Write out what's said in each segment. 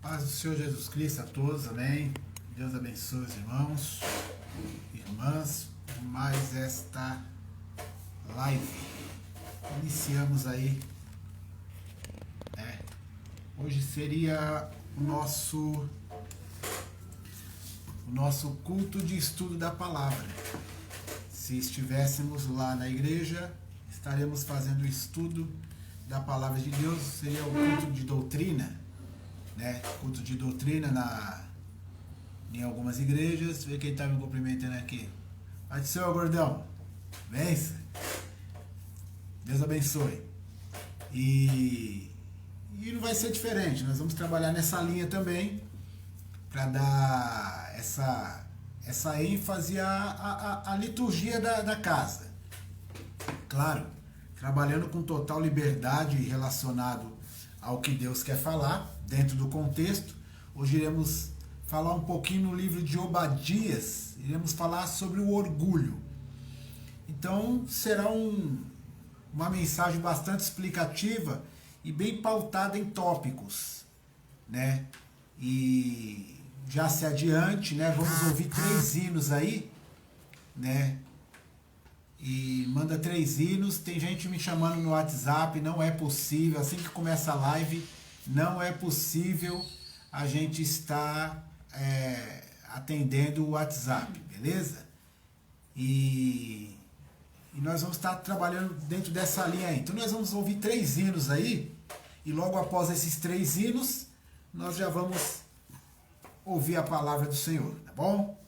Paz do Senhor Jesus Cristo a todos, amém. Deus abençoe os irmãos, irmãs, por mais esta live. Iniciamos aí, hoje seria o nosso culto de estudo da palavra. Se estivéssemos lá na igreja, estaremos fazendo o estudo da palavra de Deus, seria o culto de doutrina, culto de doutrina em algumas igrejas. Vê quem está me cumprimentando aqui. Pai do Senhor, gordão. Vença. Deus abençoe. E não vai ser diferente. Nós vamos trabalhar nessa linha também, para dar essa ênfase à liturgia da casa. Claro, trabalhando com total liberdade relacionado ao que Deus quer falar, dentro do contexto. Hoje iremos falar um pouquinho no livro de Obadias, iremos falar sobre o orgulho. Então será uma mensagem bastante explicativa e bem pautada em tópicos, E já se adiante, vamos ouvir 3 hinos aí, E manda 3 hinos. Tem gente me chamando no WhatsApp, não é possível, assim que começa a live, não é possível a gente estar atendendo o WhatsApp, beleza? E nós vamos estar trabalhando dentro dessa linha aí. Então nós vamos ouvir 3 hinos aí, e logo após esses 3 hinos, nós já vamos ouvir a palavra do Senhor, tá bom?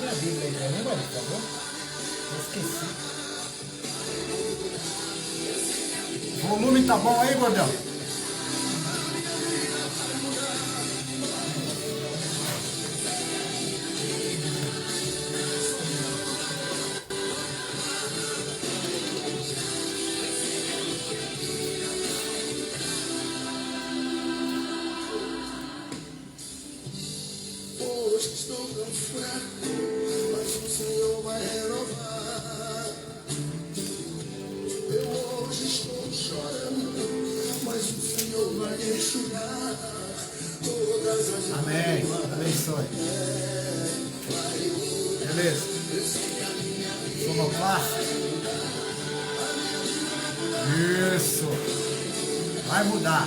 Minha Bíblia aí pra mim, por favor. Eu esqueci. O volume tá bom aí, gordão? Hoje estou tão fraco, mas o Senhor vai renovar. Eu hoje estou chorando, mas o Senhor vai enxugar todas as Amém. Abençoe. Beleza. Sonoplasta. Isso. Vai mudar.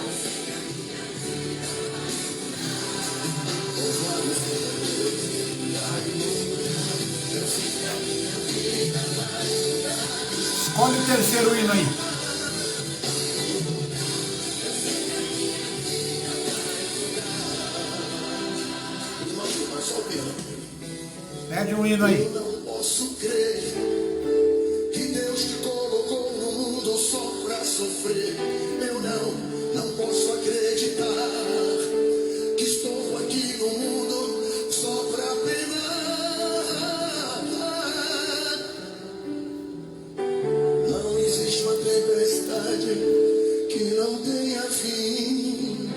Escolhe o terceiro hino aí. Pede um hino aí. Eu não posso crer que Deus te colocou no mundo só pra sofrer. Eu não posso acreditar que estou aqui no mundo só pra penar. Não existe uma tempestade que não tenha fim.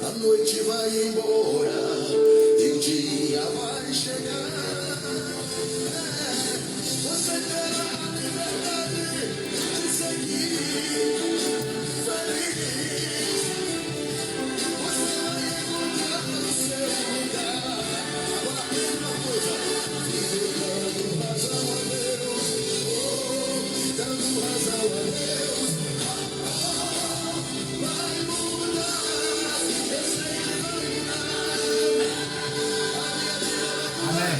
A noite vai embora e o dia vai chegar. Você terá a liberdade de seguir feliz. Você vai encontrar o seu lugar. Agora aprenda uma coisa: viver dando razão a Deus, dando razão a Deus. Vai mudar, eu sei que vai mudar. Amém.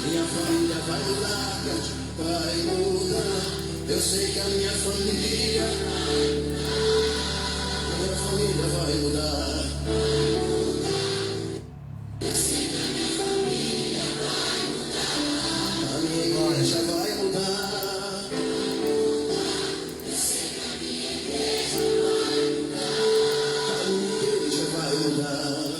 Minha família vai mudar, vai mudar. Eu sei que a minha família vai mudar. A minha igreja vai mudar. A minha igreja vai mudar.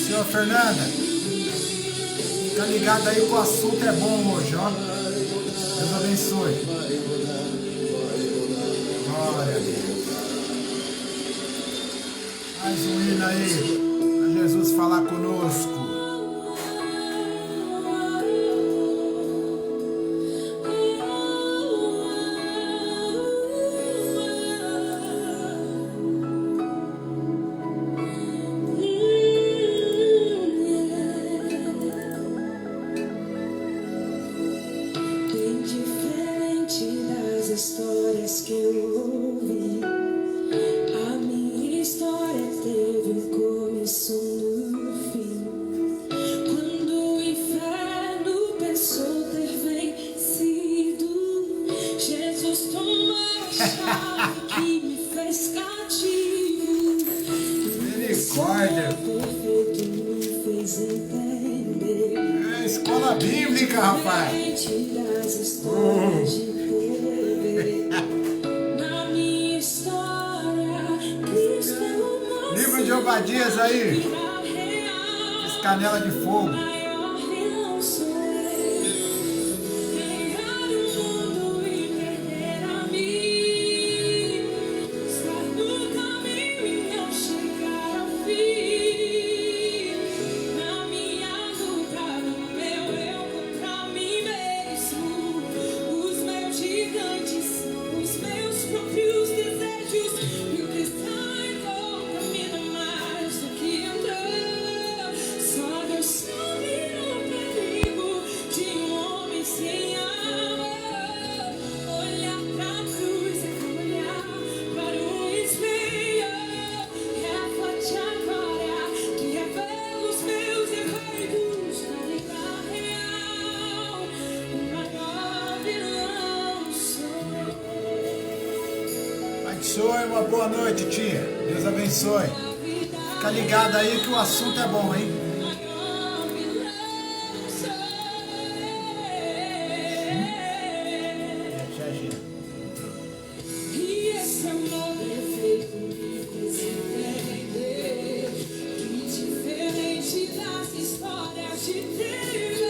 Senhor Fernanda, fica ligado aí que o assunto é bom hoje, ó. Deus abençoe. Glória a Deus. Mais um hino aí, para Jesus falar conosco. Histórias que eu ouvi, a minha história teve um começo no fim. Quando o inferno pensou ter vencido, Jesus tomou a chave que me fez cativo. Misericórdia. Perfeito me fez entender. É escola bíblica, rapaz. Das histórias de na minha história, Cristo é o nosso Livro de Obadias aí, Canela de Fogo. maior vilão sou eu. Ganhar o mundo e perder a mim, estar no caminho e não chegar ao fim. Na minha luta, no meu eu contra mim mesmo, os meus gigantes são os meus próprios desejos. E o que sai contamina mais do que entrou. Só Deus sabe o perigo de um homem sem amor. Olhar pra cruz é como olhar para um espelho. Reflete a glória que revela os meus defeitos. Na vida real, o maior vilão sou eu. Pai do Senhor, uma boa noite, tia. Deus abençoe. Fica ligado aí que o assunto é bom, hein? Maior vilão sou eu. E esse amor perfeito me fez entender que diferente das histórias de TV,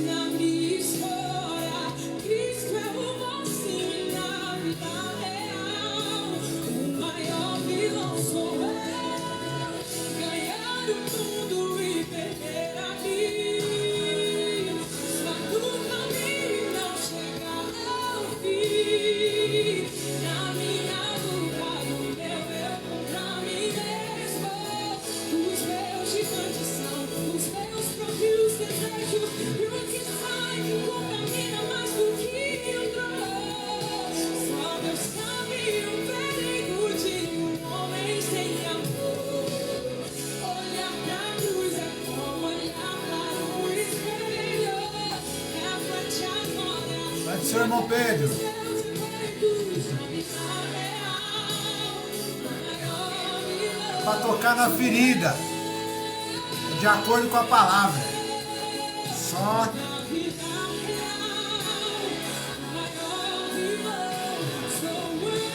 na minha história, Cristo é o mocinho e na vida real, o maior vilão sou eu. Ganhar o mundo e perder a mim, estar no caminho e não chegar ao fim. Na minha luta, no meu eu contra mim mesmo, os meus gigantes são os meus próprios desejos. E o que sai contamina mais do que entrou. Só Deus sabe o perigo de um homem sem amor. Olhar pra cruz é como olhar para um espelho. Reflete a glória. Pai do Senhor, irmão Pedro. Deus defeitos na vida real, maior vilão. Para tocar na ferida, de acordo com a palavra. Só Na vida real, maior vilão sou eu.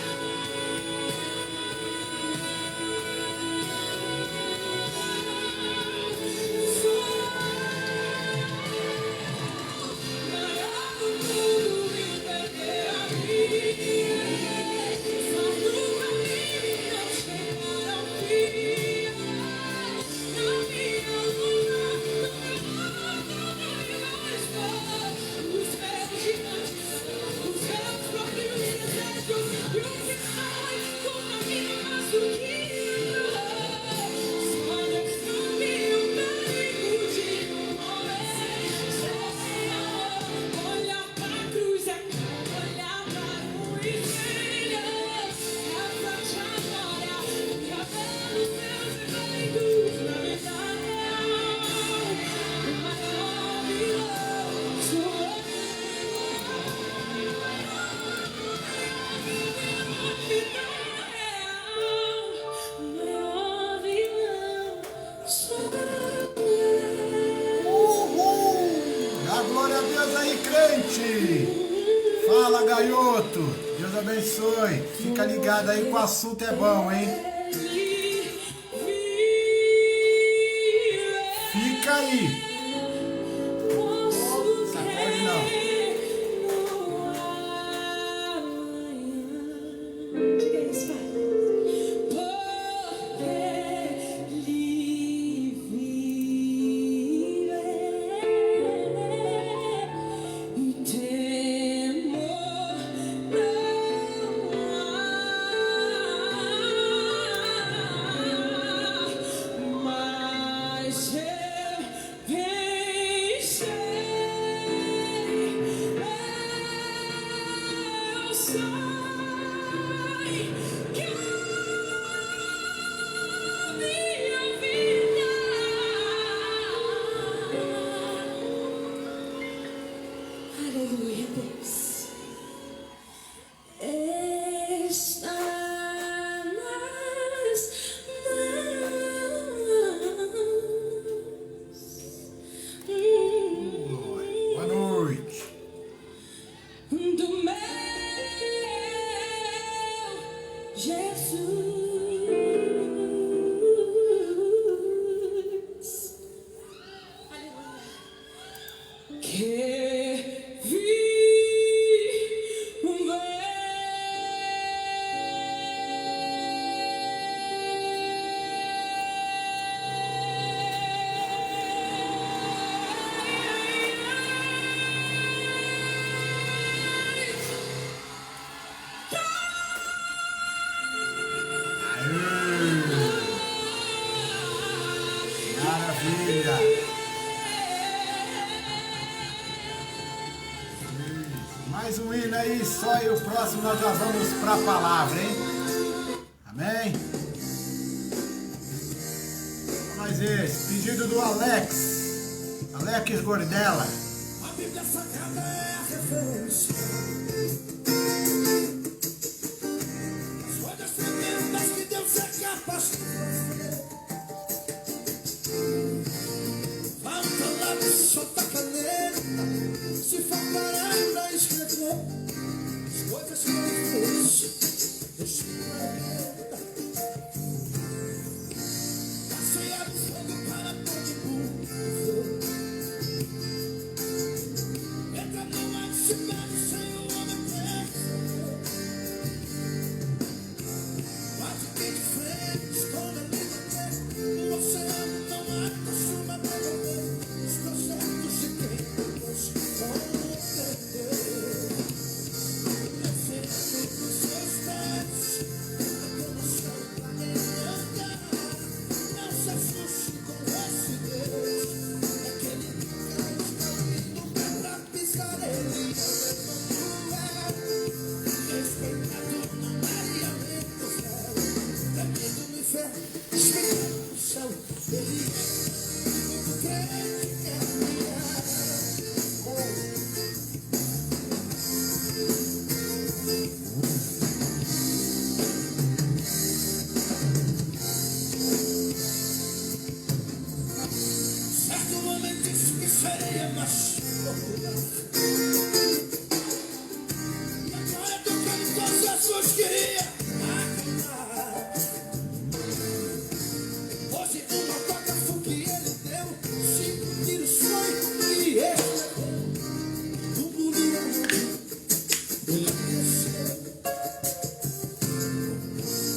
Maior do mundo e perder a mim, só no caminho e não chegar ao fim. Na minha luta, no meu gente! Fala, gaioto! Deus abençoe! Fica ligado aí que o assunto é bom, hein? Fica aí! Sacode não! Diga isso, Pai. Aleluia, Deus. Está nas mãos Boa noite! do meu Jesus. Aleluia. Que Maravilha! Mais um hino aí, só e o próximo nós já vamos para a palavra, hein? Amém? Mais esse, pedido do Alex Gordella. A Bíblia Sagrada é a referência. As coisas tremendas que Deus é capaz de fazer. Falta lápis, solta caneta. Se for parar pra escrever as coisas que Ele fez, deixa eu ver. Passei a fogo para todo mundo ver. Entra no iceberg sem o homem perceber. Quase que de frente com a língua no oceano não há costuma devolver os projetos de quem Deus concedeu. Descendo dos seus pés, como chão pra quem anda. Não se assuste com esse Deus, é que Ele nunca está indo pra pisar. Ele é o respeitado no mar e além do céu, temido no inferno, esperado no céu. Ele é o crente que é certo homem disse que seria mais popular. E agora tocando com Jesus queria acalmar. Hoje um autógrafo que ele deu, 5 tiros foi e ele levou. O bulhão ele desceu.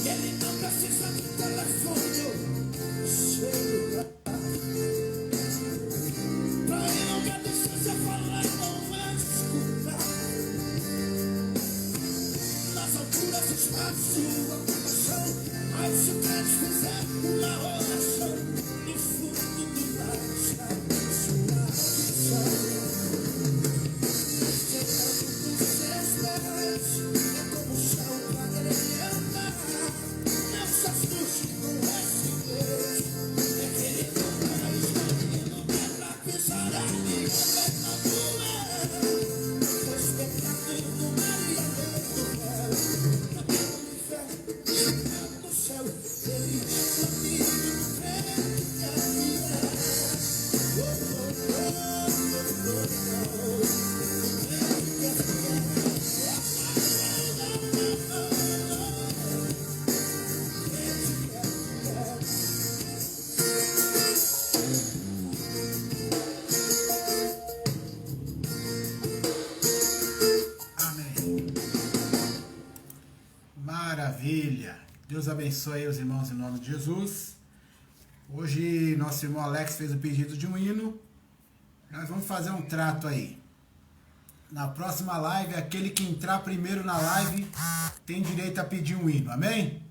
E ele não precisa de telefone ou celular. Pra ele não quer distância falar, não é escutar. Nas alturas está sua compaixão, mas se o crente fizer uma oração, no fundo do mar está sua audição. Chegando dos seus pés, é como o chão para ele andar. Não se assuste com esse Deus, é que ele nunca está indo pra pisar ali. Respeitado no mar e além do véu, no inferno, no céu, ele é abençoe aí os irmãos em nome de Jesus. Hoje nosso irmão Alex fez o pedido de um hino. Nós vamos fazer um trato aí. Na próxima live, aquele que entrar primeiro na live tem direito a pedir um hino, amém?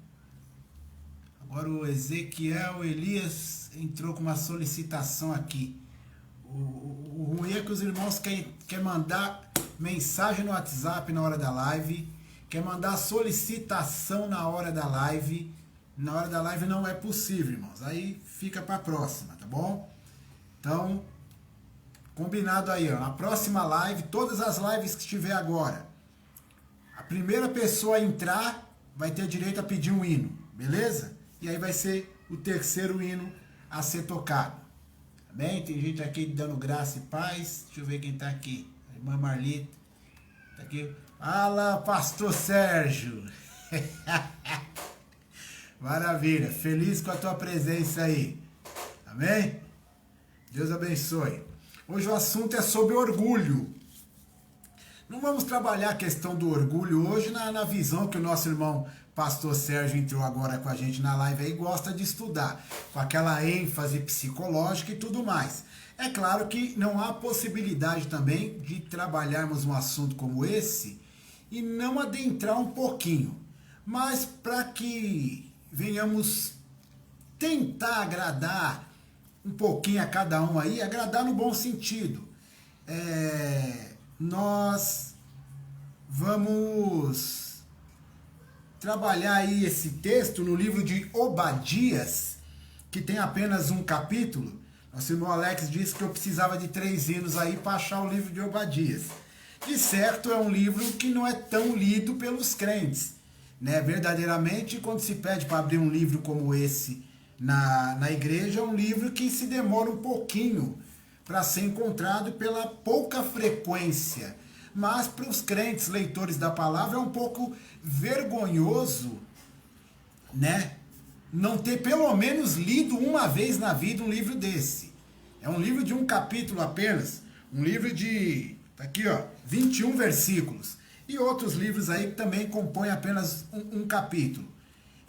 Agora o Ezequiel Elias entrou com uma solicitação aqui. O ruim é que os irmãos querem mandar mensagem no WhatsApp na hora da live, quer mandar solicitação na hora da live. Na hora da live não é possível, irmãos. Aí fica para a próxima, tá bom? Então, combinado aí, ó. Na próxima live, todas as lives que estiver agora, a primeira pessoa a entrar vai ter direito a pedir um hino, beleza? E aí vai ser o terceiro hino a ser tocado. Tá bem? Tem gente aqui dando graça e paz. Deixa eu ver quem tá aqui. A irmã Marlita. Tá aqui. Fala, pastor Sérgio. Maravilha. Feliz com a tua presença aí. Amém? Deus abençoe. Hoje o assunto é sobre orgulho. Não vamos trabalhar a questão do orgulho hoje na visão que o nosso irmão pastor Sérgio entrou agora com a gente na live aí, gosta de estudar, com aquela ênfase psicológica e tudo mais. É claro que não há possibilidade também de trabalharmos um assunto como esse e não adentrar um pouquinho. Mas para que venhamos tentar agradar um pouquinho a cada um aí, agradar no bom sentido, nós vamos trabalhar aí esse texto no livro de Obadias, que tem apenas um capítulo. Nosso irmão Alex disse que eu precisava de 3 hinos aí para achar o livro de Obadias. De certo, é um livro que não é tão lido pelos crentes, né? Verdadeiramente, quando se pede para abrir um livro como esse na igreja, é um livro que se demora um pouquinho para ser encontrado pela pouca frequência. Mas para os crentes, leitores da palavra, é um pouco vergonhoso, né? Não ter pelo menos lido uma vez na vida um livro desse. É um livro de um capítulo apenas. Um livro de, tá aqui ó, 21 versículos. E outros livros aí que também compõem apenas um capítulo.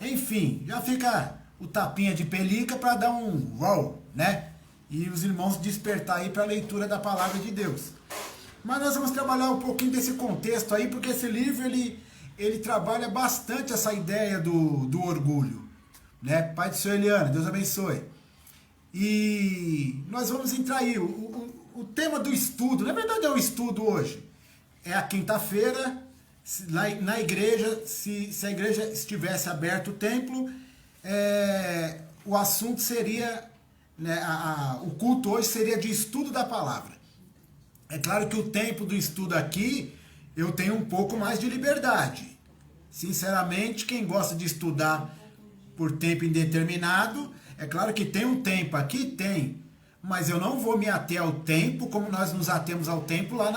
Enfim, já fica o tapinha de pelica para dar um uau, né? E os irmãos despertar aí para a leitura da palavra de Deus. Mas nós vamos trabalhar um pouquinho desse contexto aí, porque esse livro ele trabalha bastante essa ideia do orgulho, né? Pai do Senhor Eliana, Deus abençoe. E nós vamos entrar aí, o tema do estudo, na verdade é o estudo hoje, é a quinta-feira, na igreja, se a igreja estivesse aberto o templo, o assunto seria, né, o culto hoje seria de estudo da palavra. É claro que o tempo do estudo aqui, eu tenho um pouco mais de liberdade. Sinceramente, quem gosta de estudar por tempo indeterminado, é claro que tem um tempo aqui, tem. Mas eu não vou me ater ao tempo como nós nos atemos ao tempo lá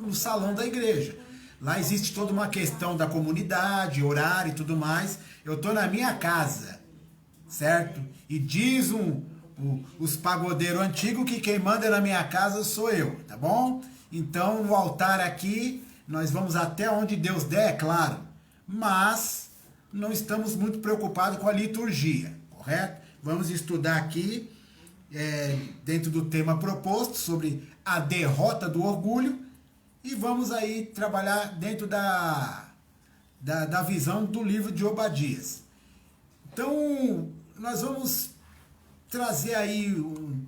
no salão da igreja. Lá existe toda uma questão da comunidade, horário e tudo mais. Eu estou na minha casa, certo? E diz os pagodeiros antigos que quem manda na minha casa sou eu, tá bom? Então, no altar aqui, nós vamos até onde Deus der, é claro. Mas não estamos muito preocupados com a liturgia, correto? Vamos estudar aqui, dentro do tema proposto, sobre a derrota do orgulho. E vamos aí trabalhar dentro da visão do livro de Obadias. Então, nós vamos trazer aí um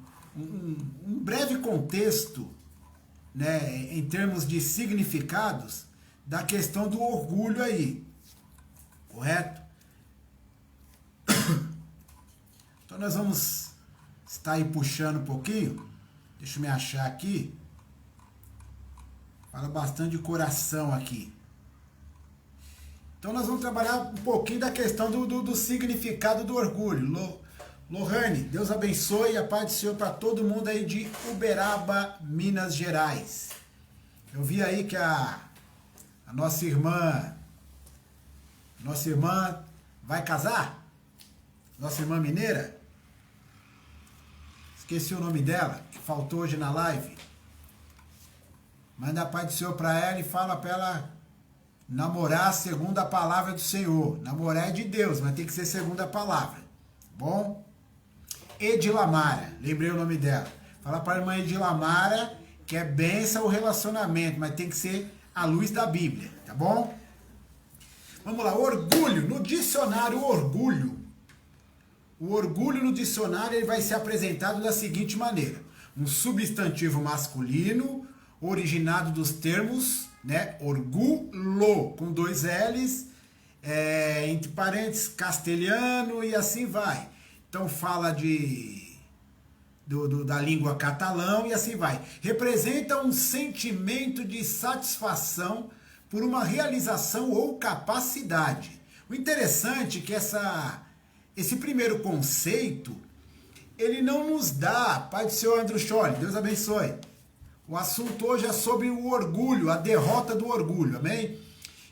breve contexto, né, em termos de significados, da questão do orgulho aí, correto? Então nós vamos estar aí puxando um pouquinho, deixa eu me achar aqui, fala bastante de coração aqui. Então nós vamos trabalhar um pouquinho da questão do significado do orgulho. Lohane, Deus abençoe e a paz do Senhor para todo mundo aí de Uberaba, Minas Gerais. Eu vi aí que a nossa irmã vai casar? Nossa irmã mineira? Esqueci o nome dela, que faltou hoje na live. Manda a paz do Senhor para ela e fala para ela namorar segundo a palavra do Senhor. Namorar é de Deus, mas tem que ser segundo a palavra. Bom? Edilamara, lembrei o nome dela. Fala para a irmã Edilamara que é bênção o relacionamento, mas tem que ser à luz da Bíblia, tá bom? Vamos lá, orgulho. No dicionário, orgulho. O orgulho no dicionário ele vai ser apresentado da seguinte maneira. Um substantivo masculino, originado dos termos, né, orgulo, com 2 L's, entre parênteses, castelhano e assim vai. Então fala da língua catalão e assim vai. Representa um sentimento de satisfação por uma realização ou capacidade. O interessante é que esse primeiro conceito, ele não nos dá, Pai do Senhor Andrew Scholl, Deus abençoe. O assunto hoje é sobre o orgulho, a derrota do orgulho, amém?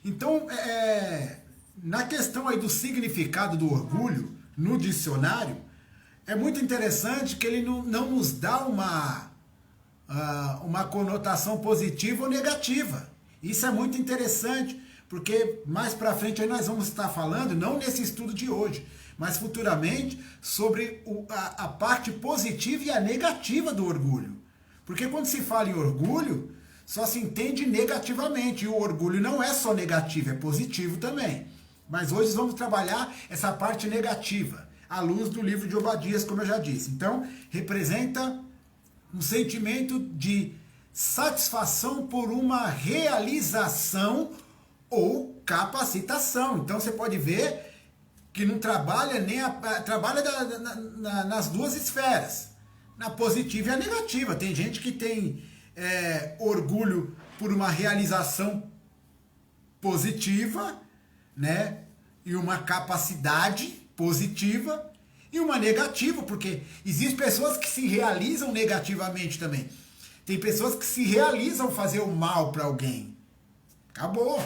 Então, na questão aí do significado do orgulho, no dicionário, é muito interessante que ele não nos dá uma conotação positiva ou negativa. Isso é muito interessante, porque mais para frente aí nós vamos estar falando, não nesse estudo de hoje, mas futuramente, sobre a parte positiva e a negativa do orgulho. Porque quando se fala em orgulho, só se entende negativamente. E o orgulho não é só negativo, é positivo também. Mas hoje vamos trabalhar essa parte negativa, à luz do livro de Obadias, como eu já disse. Então, representa um sentimento de satisfação por uma realização ou capacitação. Então, você pode ver que não trabalha trabalha nas duas esferas, na positiva e a negativa. Tem gente que tem orgulho por uma realização positiva, né? E uma capacidade positiva e uma negativa, porque existem pessoas que se realizam negativamente também. Tem pessoas que se realizam fazer o mal para alguém. Acabou.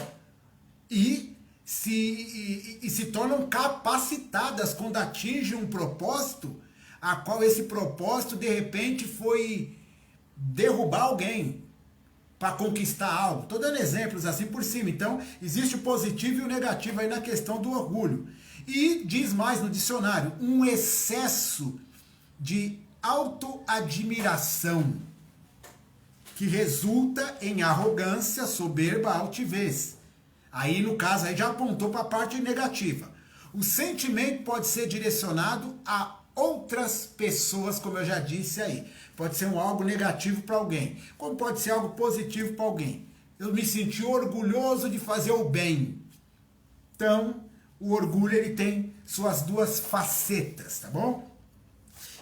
E se tornam capacitadas quando atingem um propósito, a qual esse propósito de repente foi derrubar alguém para conquistar algo. Estou dando exemplos assim por cima. Então, existe o positivo e o negativo aí na questão do orgulho. E diz mais no dicionário, um excesso de autoadmiração que resulta em arrogância, soberba, altivez. Aí, no caso, aí já apontou para a parte negativa. O sentimento pode ser direcionado a outras pessoas, como eu já disse aí. Pode ser algo negativo para alguém, como pode ser algo positivo para alguém. Eu me senti orgulhoso de fazer o bem. Então, o orgulho ele tem suas duas facetas, tá bom?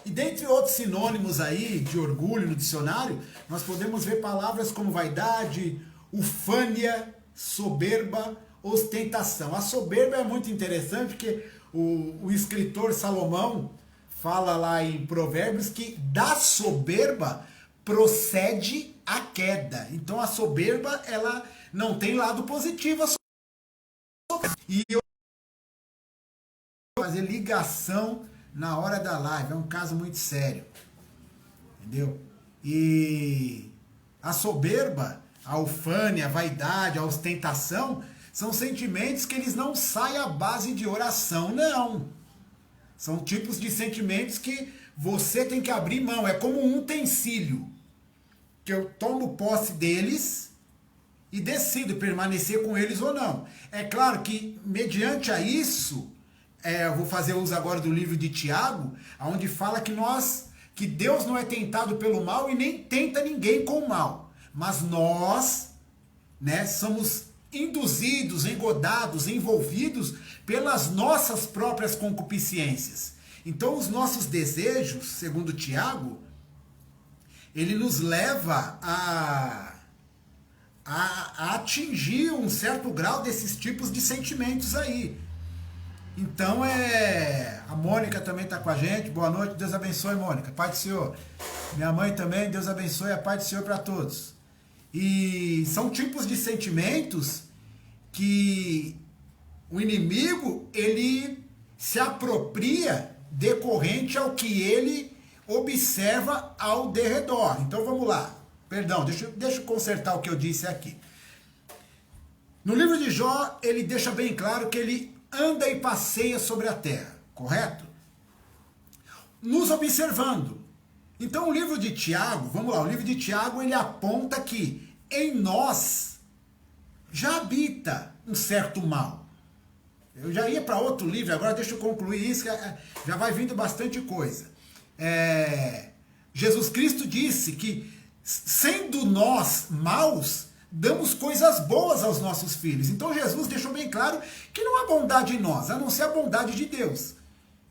E dentre outros sinônimos aí de orgulho no dicionário, nós podemos ver palavras como vaidade, ufânia, soberba, ostentação. A soberba é muito interessante porque o escritor Salomão fala lá em Provérbios que da soberba procede a queda. Então a soberba, ela não tem lado positivo. E eu vou fazer ligação na hora da live, é um caso muito sério. Entendeu? E a soberba, a ufânia, a vaidade, a ostentação, são sentimentos que eles não saem à base de oração, não. São tipos de sentimentos que você tem que abrir mão. É como um utensílio, que eu tomo posse deles e decido permanecer com eles ou não. É claro que, mediante a isso, eu vou fazer uso agora do livro de Tiago, onde fala que Deus não é tentado pelo mal e nem tenta ninguém com o mal. Mas nós, né, somos induzidos, engodados, envolvidos pelas nossas próprias concupiscências. Então os nossos desejos, segundo Tiago, ele nos leva a atingir um certo grau desses tipos de sentimentos aí. Então a Mônica também está com a gente. Boa noite, Deus abençoe, Mônica. Pai do Senhor. Minha mãe também, Deus abençoe, a paz do Senhor para todos. E são tipos de sentimentos que o inimigo, ele se apropria decorrente ao que ele observa ao derredor. Então vamos lá. Perdão, deixa eu consertar o que eu disse aqui. No livro de Jó, ele deixa bem claro que ele anda e passeia sobre a terra, correto? Nos observando. Então o livro de Tiago, vamos lá, o livro de Tiago ele aponta que em nós já habita um certo mal. Eu já ia para outro livro, agora deixa eu concluir isso, que já vai vindo bastante coisa. Jesus Cristo disse que, sendo nós maus, damos coisas boas aos nossos filhos. Então Jesus deixou bem claro que não há bondade em nós, a não ser a bondade de Deus.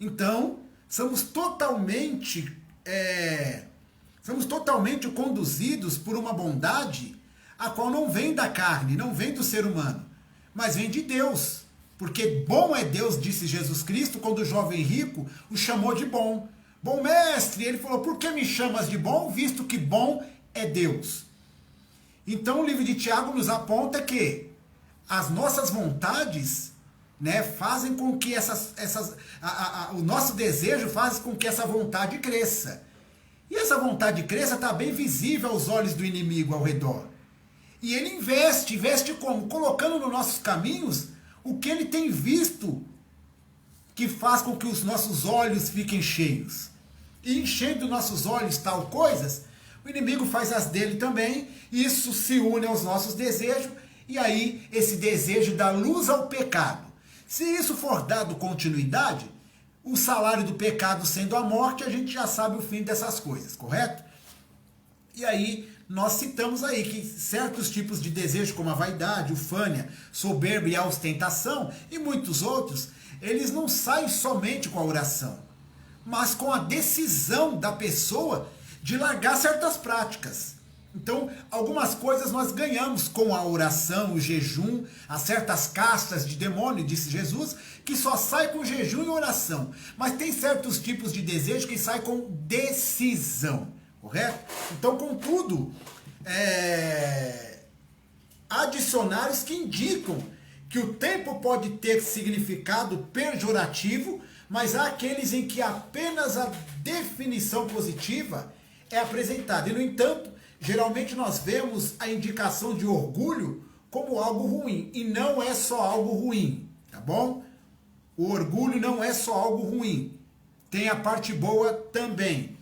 Então, somos totalmente conduzidos por uma bondade a qual não vem da carne, não vem do ser humano, mas vem de Deus. Porque bom é Deus, disse Jesus Cristo, quando o jovem rico o chamou de bom. Bom mestre, ele falou, por que me chamas de bom, visto que bom é Deus? Então o livro de Tiago nos aponta que as nossas vontades, né, fazem com que o nosso desejo faz com que essa vontade cresça. E essa vontade cresça está bem visível aos olhos do inimigo ao redor. E ele investe como? Colocando nos nossos caminhos o que ele tem visto que faz com que os nossos olhos fiquem cheios. E enchendo nossos olhos tal coisas, o inimigo faz as dele também, isso se une aos nossos desejos, e aí esse desejo dá luz ao pecado. Se isso for dado continuidade, o salário do pecado sendo a morte, a gente já sabe o fim dessas coisas, correto? E aí nós citamos aí que certos tipos de desejo, como a vaidade, ufânia, soberba e a ostentação, e muitos outros, eles não saem somente com a oração, mas com a decisão da pessoa de largar certas práticas. Então, algumas coisas nós ganhamos com a oração, o jejum, há certas castas de demônio, disse Jesus, que só sai com jejum e oração. Mas tem certos tipos de desejo que saem com decisão, correto? Então, contudo, há dicionários que indicam que o tempo pode ter significado pejorativo, mas há aqueles em que apenas a definição positiva é apresentada. E, no entanto, geralmente nós vemos a indicação de orgulho como algo ruim. E não é só algo ruim, tá bom? O orgulho não é só algo ruim. Tem a parte boa também.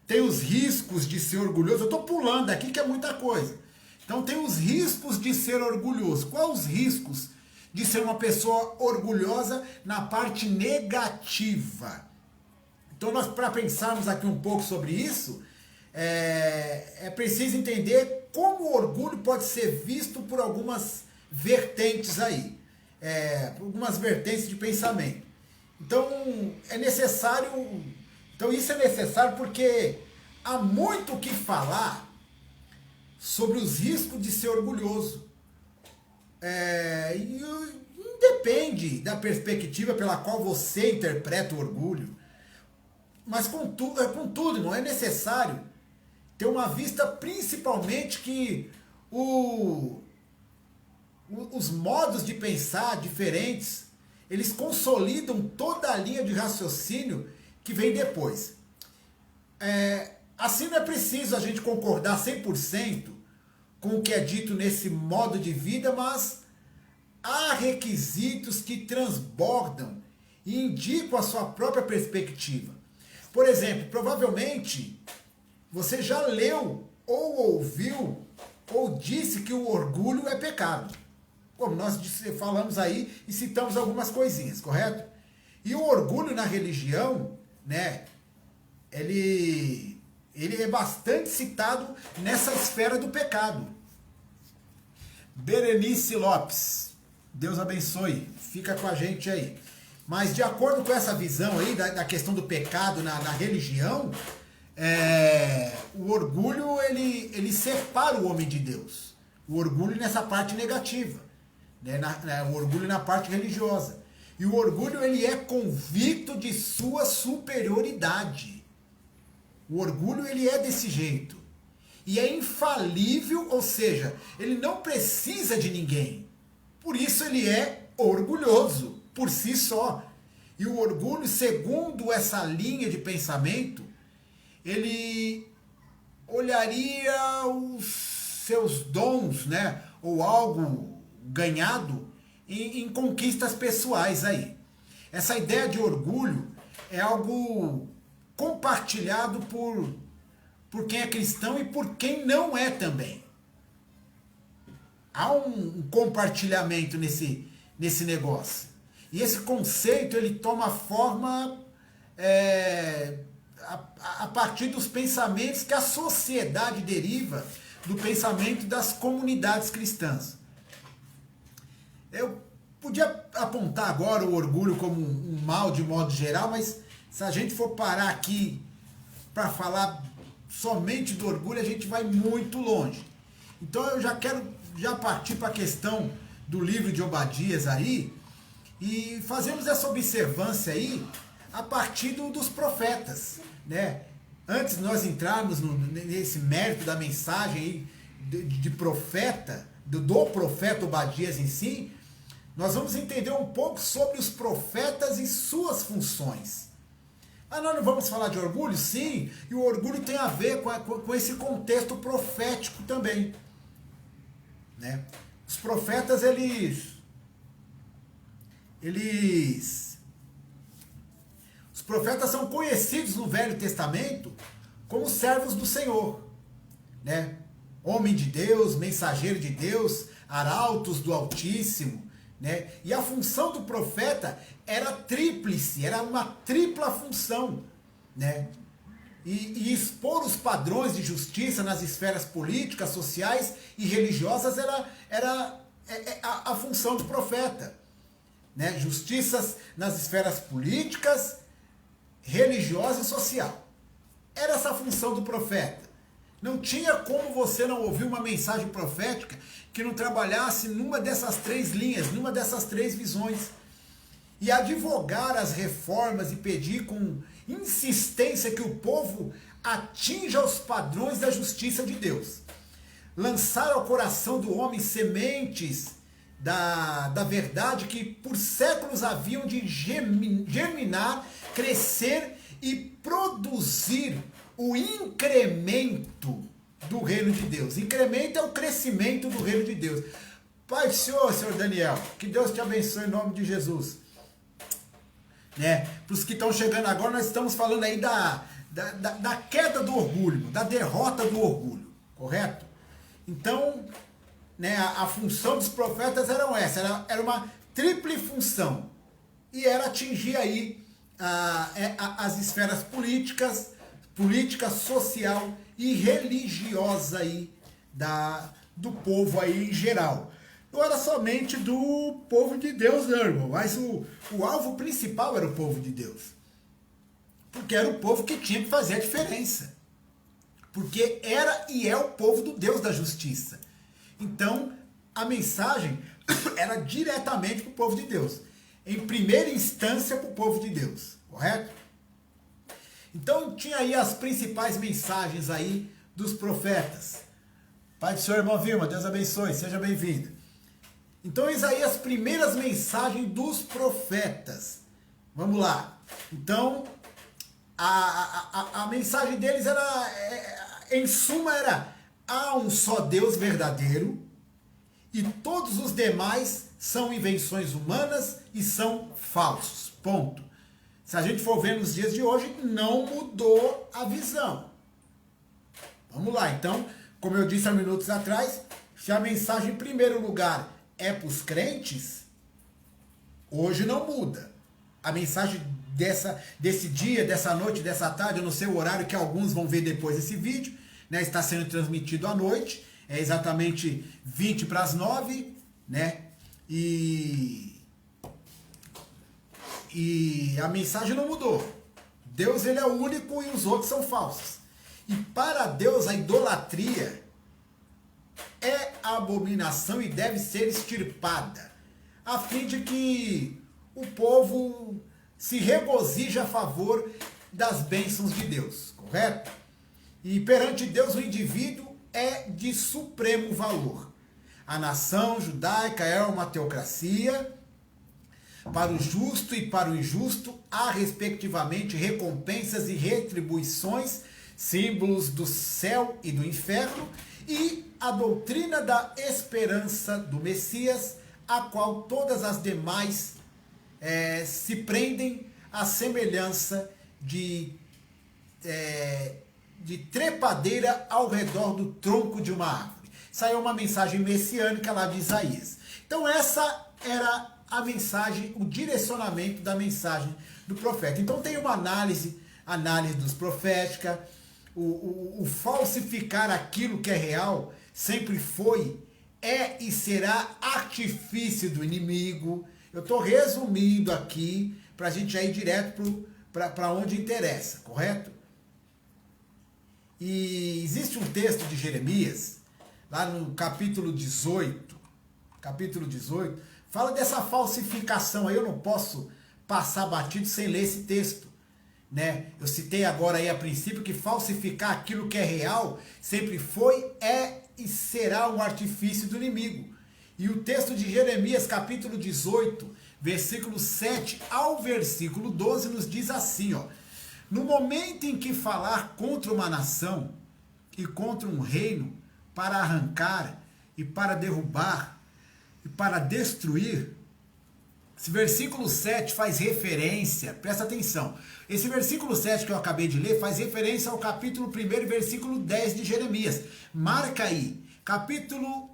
Tem os riscos de ser orgulhoso. Eu estou pulando aqui que é muita coisa. Então tem os riscos de ser orgulhoso. Quais os riscos de ser uma pessoa orgulhosa na parte negativa? Então nós, para pensarmos aqui um pouco sobre isso, é preciso entender como o orgulho pode ser visto por algumas vertentes aí. Algumas vertentes de pensamento. Então é necessário... Então isso é necessário porque há muito o que falar sobre os riscos de ser orgulhoso. E depende da perspectiva pela qual você interpreta o orgulho. Mas contudo, não é necessário ter uma vista principalmente que os modos de pensar diferentes, eles consolidam toda a linha de raciocínio que vem depois. Assim não é preciso a gente concordar 100% com o que é dito nesse modo de vida, mas há requisitos que transbordam e indicam a sua própria perspectiva. Por exemplo, provavelmente você já leu ou ouviu ou disse que o orgulho é pecado. Como nós falamos aí e citamos algumas coisinhas, correto? E o orgulho na religião, né, ele é bastante citado nessa esfera do pecado. Berenice Lopes, Deus abençoe, fica com a gente aí. Mas de acordo com essa visão aí da questão do pecado na religião, o orgulho ele separa o homem de Deus. O orgulho nessa parte negativa, né, o orgulho na parte religiosa. E o orgulho ele é convicto de sua superioridade. O orgulho ele é desse jeito. E é infalível, ou seja, ele não precisa de ninguém. Por isso ele é orgulhoso, por si só. E o orgulho, segundo essa linha de pensamento, ele olharia os seus dons, né? Ou algo ganhado em conquistas pessoais aí. Essa ideia de orgulho é algo compartilhado por quem é cristão e por quem não é também. Há um compartilhamento nesse negócio. E esse conceito ele toma forma a partir dos pensamentos que a sociedade deriva do pensamento das comunidades cristãs. Eu podia apontar agora o orgulho como um mal de modo geral, mas se a gente for parar aqui para falar somente do orgulho, a gente vai muito longe. Então eu já quero partir para a questão do livro de Obadias aí e fazemos essa observância aí a partir dos profetas, né? Antes de nós entrarmos nesse mérito da mensagem aí de profeta, do profeta Obadias em si, nós vamos entender um pouco sobre os profetas e suas funções. Mas nós não vamos falar de orgulho? Sim, e o orgulho tem a ver com esse contexto profético também, né? Os profetas, os profetas são conhecidos no Velho Testamento como servos do Senhor, né? Homem de Deus, mensageiro de Deus, arautos do Altíssimo, né? E a função do profeta era tríplice, era uma tripla função, né? E expor os padrões de justiça nas esferas políticas, sociais e religiosas era a função do profeta, né? Justiças nas esferas políticas, religiosa e social. Era essa a função do profeta. Não tinha como você não ouvir uma mensagem profética que não trabalhasse numa dessas três linhas, numa dessas três visões. E advogar as reformas e pedir com insistência que o povo atinja os padrões da justiça de Deus. Lançar ao coração do homem sementes da verdade que por séculos haviam de germinar, crescer e produzir o incremento do reino de Deus. Incremento é o crescimento do reino de Deus. Pai do Senhor, Senhor Daniel, que Deus te abençoe em nome de Jesus. Né? Para os que estão chegando agora, nós estamos falando aí da queda do orgulho, da derrota do orgulho, correto? Então, né, a função dos profetas era uma triple função, e era atingir aí as esferas política, social e religiosa aí do povo aí em geral. Não era somente do povo de Deus, não, irmão, mas o alvo principal era o povo de Deus. Porque era o povo que tinha que fazer a diferença. Porque era e é o povo do Deus da justiça. Então, a mensagem era diretamente para o povo de Deus. Em primeira instância para o povo de Deus, correto? Então, tinha aí as principais mensagens aí dos profetas. Pai do Senhor, irmão Vilma, Deus abençoe, seja bem-vindo. Então, eis aí as primeiras mensagens dos profetas. Vamos lá. Então, a mensagem deles em suma, há um só Deus verdadeiro e todos os demais são invenções humanas e são falsos. Ponto. Se a gente for ver nos dias de hoje, não mudou a visão. Vamos lá, então, como eu disse há minutos atrás, se a mensagem em primeiro lugar é para os crentes, hoje não muda. A mensagem desse dia, dessa noite, dessa tarde, eu não sei o horário que alguns vão ver depois desse vídeo, né? Está sendo transmitido à noite, é exatamente 20 para as 9, né? E a mensagem não mudou. Deus, ele é o único e os outros são falsos. E para Deus a idolatria é abominação e deve ser extirpada, a fim de que o povo se regozije a favor das bênçãos de Deus, correto? E perante Deus o indivíduo é de supremo valor. A nação judaica é uma teocracia. Para o justo e para o injusto há, respectivamente, recompensas e retribuições símbolos do céu e do inferno, e a doutrina da esperança do Messias, a qual todas as demais se prendem à semelhança de trepadeira ao redor do tronco de uma árvore. Isso aí é uma mensagem messiânica lá de Isaías. Então essa era a mensagem, o direcionamento da mensagem do profeta. Então tem uma análise dos profética, o falsificar aquilo que é real sempre foi, é e será artifício do inimigo. Eu estou resumindo aqui para a gente já ir direto para onde interessa, correto? E existe um texto de Jeremias, lá no capítulo 18, fala dessa falsificação aí. Eu não posso passar batido sem ler esse texto, né? Eu citei agora aí a princípio que falsificar aquilo que é real sempre foi, é e será um artifício do inimigo. E o texto de Jeremias, capítulo 18, versículo 7 ao versículo 12, nos diz assim, ó: no momento em que falar contra uma nação e contra um reino, para arrancar e para derrubar e para destruir, esse versículo 7 faz referência, presta atenção, esse versículo 7 que eu acabei de ler faz referência ao capítulo 1, versículo 10 de Jeremias. Marca aí, capítulo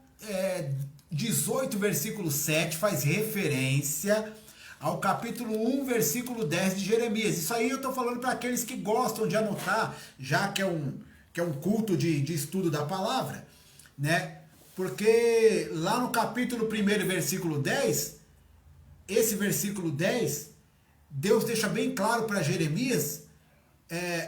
18, versículo 7 faz referência ao capítulo 1, versículo 10 de Jeremias. Isso aí eu estou falando para aqueles que gostam de anotar, já que é um culto de estudo da palavra, né? Porque lá no capítulo 1, versículo 10, esse versículo 10, Deus deixa bem claro para Jeremias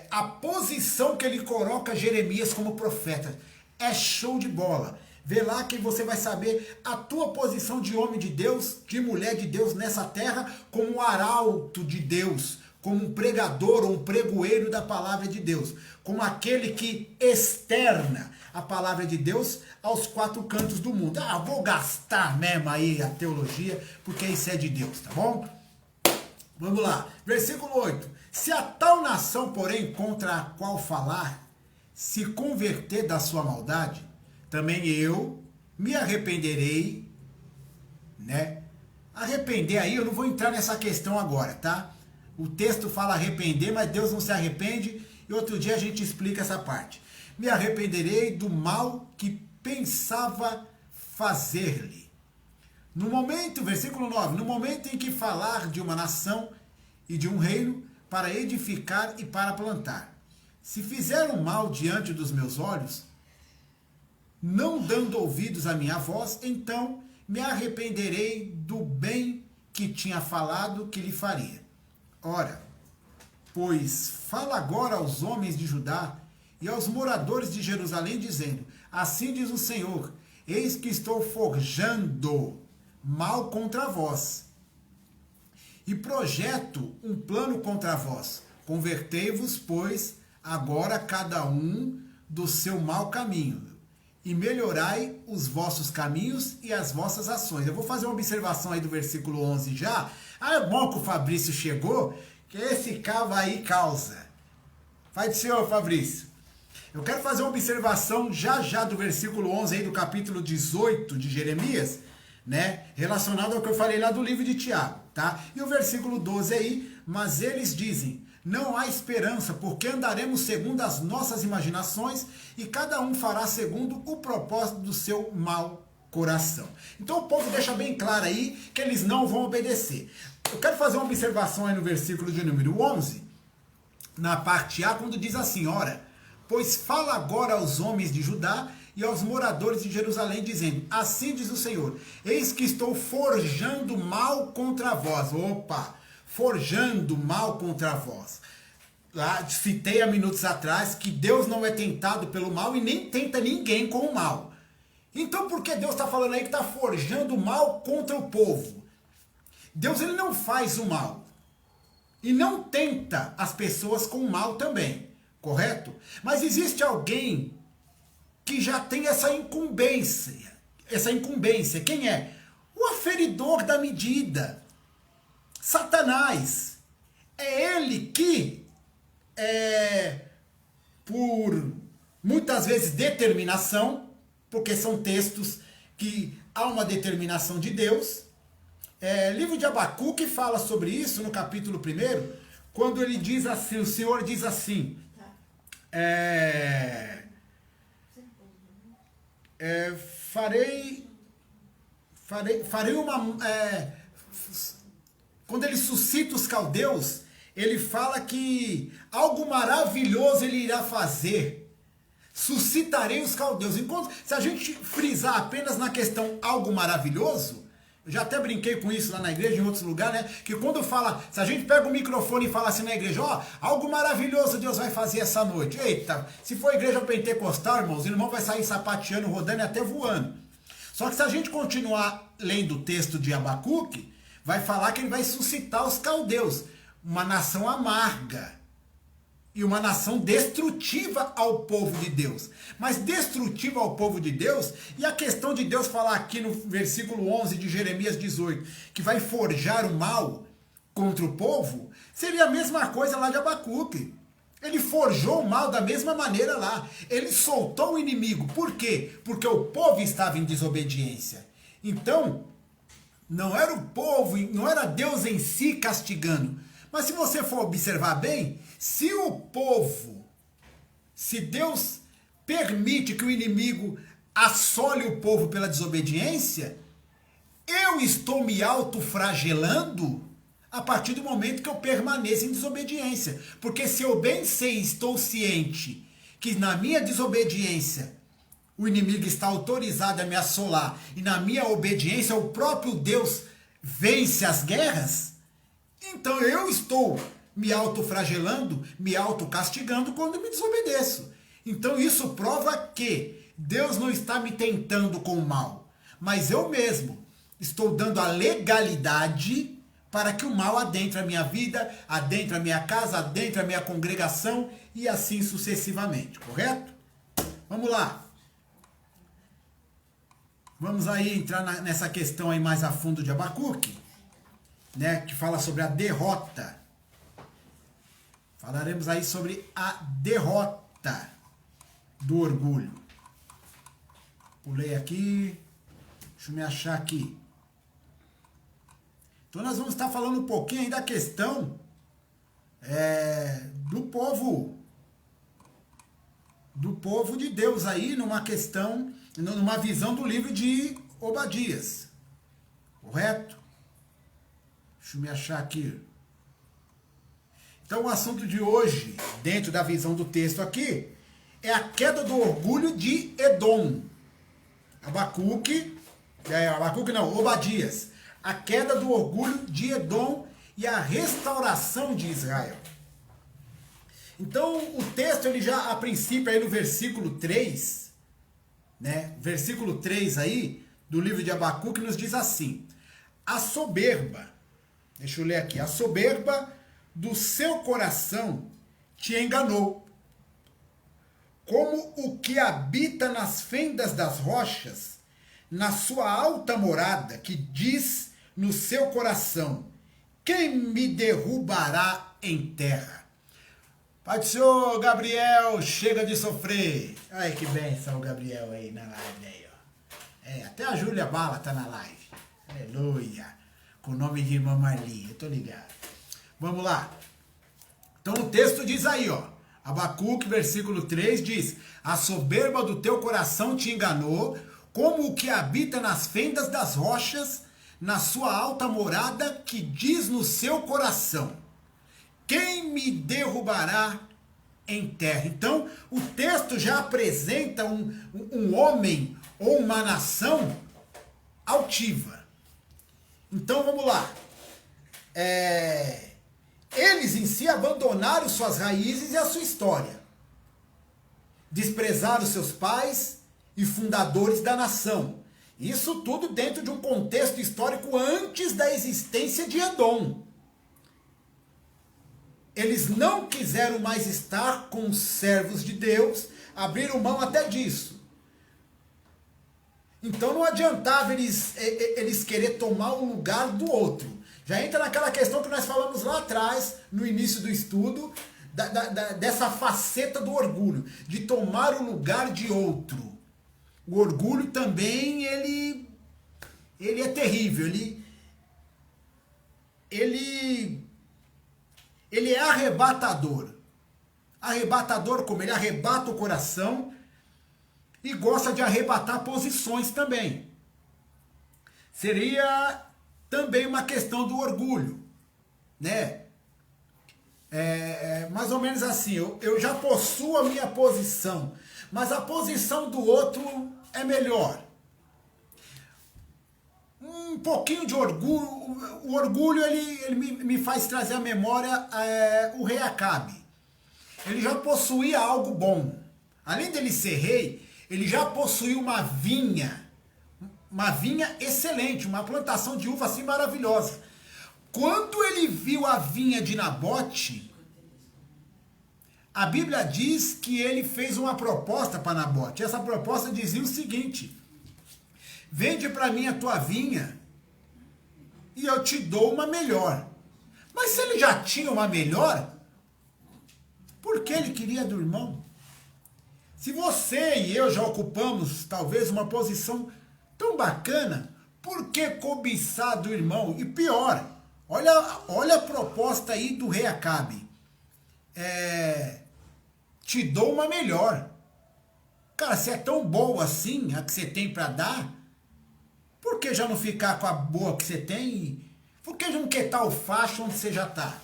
a posição que ele coloca Jeremias como profeta. É show de bola. Vê lá que você vai saber a tua posição de homem de Deus, de mulher de Deus nessa terra, como um arauto de Deus, como um pregador ou um pregoeiro da palavra de Deus, como aquele que externa a palavra de Deus aos quatro cantos do mundo. Ah, vou gastar mesmo aí a teologia, porque isso é de Deus, tá bom? Vamos lá, versículo 8. Se a tal nação, porém, contra a qual falar, se converter da sua maldade, também eu me arrependerei, né? Arrepender aí, eu não vou entrar nessa questão agora, tá? O texto fala arrepender, mas Deus não se arrepende, e outro dia a gente explica essa parte. Me arrependerei do mal que pensava fazer-lhe. No momento, versículo 9, no momento em que falar de uma nação e de um reino para edificar e para plantar, se fizer um mal diante dos meus olhos, não dando ouvidos à minha voz, então me arrependerei do bem que tinha falado que lhe faria. Ora, pois fala agora aos homens de Judá e aos moradores de Jerusalém, dizendo: assim diz o Senhor, eis que estou forjando mal contra vós, e projeto um plano contra vós. Convertei-vos, pois, agora cada um do seu mau caminho, e melhorai os vossos caminhos e as vossas ações. Eu vou fazer uma observação aí do versículo 11 já. Ah, é bom que o Fabrício chegou, que esse cava aí causa. Vai do senhor, Fabrício. Eu quero fazer uma observação já do versículo 11 aí do capítulo 18 de Jeremias, né? Relacionado ao que eu falei lá do livro de Tiago, tá? E o versículo 12 aí, mas eles dizem: não há esperança, porque andaremos segundo as nossas imaginações e cada um fará segundo o propósito do seu mau coração. Então o povo deixa bem claro aí que eles não vão obedecer. Eu quero fazer uma observação aí no versículo de número 11, na parte A, quando diz assim: ora, pois fala agora aos homens de Judá e aos moradores de Jerusalém, dizendo: assim diz o Senhor, eis que estou forjando mal contra vós. Opa! Forjando mal contra vós. Lá citei há minutos atrás que Deus não é tentado pelo mal e nem tenta ninguém com o mal. Então por que Deus está falando aí que está forjando mal contra o povo? Deus, ele não faz o mal e não tenta as pessoas com o mal também, correto? Mas existe alguém que já tem essa incumbência. Quem é? O aferidor da medida. Satanás. É ele que por muitas vezes determinação, porque são textos que há uma determinação de Deus. Livro de Abacuque fala sobre isso no capítulo 1, quando ele diz assim, o Senhor diz assim, farei uma... quando ele suscita os caldeus, ele fala que algo maravilhoso ele irá fazer. Suscitarei os caldeus. Enquanto, se a gente frisar apenas na questão algo maravilhoso, eu já até brinquei com isso lá na igreja, em outros lugares, né? Que quando fala, se a gente pega o microfone e fala assim na igreja, ó, algo maravilhoso Deus vai fazer essa noite. Eita, se for igreja pentecostal, irmãos, o irmão vai sair sapateando, rodando e até voando. Só que se a gente continuar lendo o texto de Abacuque, vai falar que ele vai suscitar os caldeus, uma nação amarga e uma nação destrutiva ao povo de Deus. Mas destrutiva ao povo de Deus, e a questão de Deus falar aqui no versículo 11 de Jeremias 18, que vai forjar o mal contra o povo, seria a mesma coisa lá de Abacuque. Ele forjou o mal da mesma maneira lá. Ele soltou o inimigo. Por quê? Porque o povo estava em desobediência. Então, não era o povo, não era Deus em si castigando. Mas se você for observar bem, se Deus permite que o inimigo assole o povo pela desobediência, eu estou me autoflagelando a partir do momento que eu permaneço em desobediência. Porque se eu bem sei, estou ciente que na minha desobediência o inimigo está autorizado a me assolar, e na minha obediência o próprio Deus vence as guerras, então eu estou me autoflagelando, me autocastigando quando me desobedeço. Então isso prova que Deus não está me tentando com o mal, mas eu mesmo estou dando a legalidade para que o mal adentre a minha vida, adentre a minha casa, adentre a minha congregação e assim sucessivamente, correto? Vamos lá. Vamos aí entrar nessa questão aí mais a fundo de Abacuque, né, que fala sobre a derrota. Falaremos aí sobre a derrota do orgulho. Pulei aqui, deixa eu me achar aqui. Então nós vamos estar falando um pouquinho aí da questão do povo de Deus aí, numa visão do livro de Obadias, correto? Deixa eu me achar aqui. Então o assunto de hoje, dentro da visão do texto aqui, é a queda do orgulho de Edom. Obadias. A queda do orgulho de Edom e a restauração de Israel. Então o texto, ele já, a princípio, aí no versículo 3, né? Versículo 3 aí, do livro de Abacuque, nos diz assim: a soberba, deixa eu ler aqui, a soberba do seu coração te enganou, como o que habita nas fendas das rochas, na sua alta morada, que diz no seu coração: quem me derrubará em terra? Pai do Senhor, Gabriel, chega de sofrer. Ai, que benção o Gabriel aí na live, aí, ó. Até a Júlia Bala tá na live. Aleluia. Com o nome de irmã Marli, eu tô ligado. Vamos lá. Então o texto diz aí, ó. Abacuque, versículo 3, diz: a soberba do teu coração te enganou, como o que habita nas fendas das rochas, na sua alta morada, que diz no seu coração: quem me derrubará em terra? Então, o texto já apresenta um homem ou uma nação altiva. Então, vamos lá. Eles em si abandonaram suas raízes e a sua história. Desprezaram seus pais e fundadores da nação. Isso tudo dentro de um contexto histórico antes da existência de Edom. Eles não quiseram mais estar com os servos de Deus, abriram mão até disso. Então não adiantava eles querer tomar o lugar do outro. Já entra naquela questão que nós falamos lá atrás, no início do estudo, dessa faceta do orgulho, de tomar o lugar de outro. O orgulho também, ele é terrível, ele é arrebatador. Arrebatador como? Ele arrebata o coração e gosta de arrebatar posições também. Seria também uma questão do orgulho, né? Mais ou menos assim, eu já possuo a minha posição, mas a posição do outro é melhor. Um pouquinho de orgulho, o orgulho ele me faz trazer à memória o rei Acabe. Ele já possuía algo bom. Além dele ser rei, ele já possuía uma vinha excelente, uma plantação de uva assim maravilhosa. Quando ele viu a vinha de Nabote, a Bíblia diz que ele fez uma proposta para Nabote. Essa proposta dizia o seguinte: vende para mim a tua vinha e eu te dou uma melhor. Mas se ele já tinha uma melhor, por que ele queria do irmão? Se você e eu já ocupamos talvez uma posição tão bacana, por que cobiçar do irmão? E pior, olha a proposta aí do rei Acabe. Te dou uma melhor. Cara, se é tão boa assim a que você tem para dar, por que já não ficar com a boa que você tem? Por que já não quitar o facho onde você já está?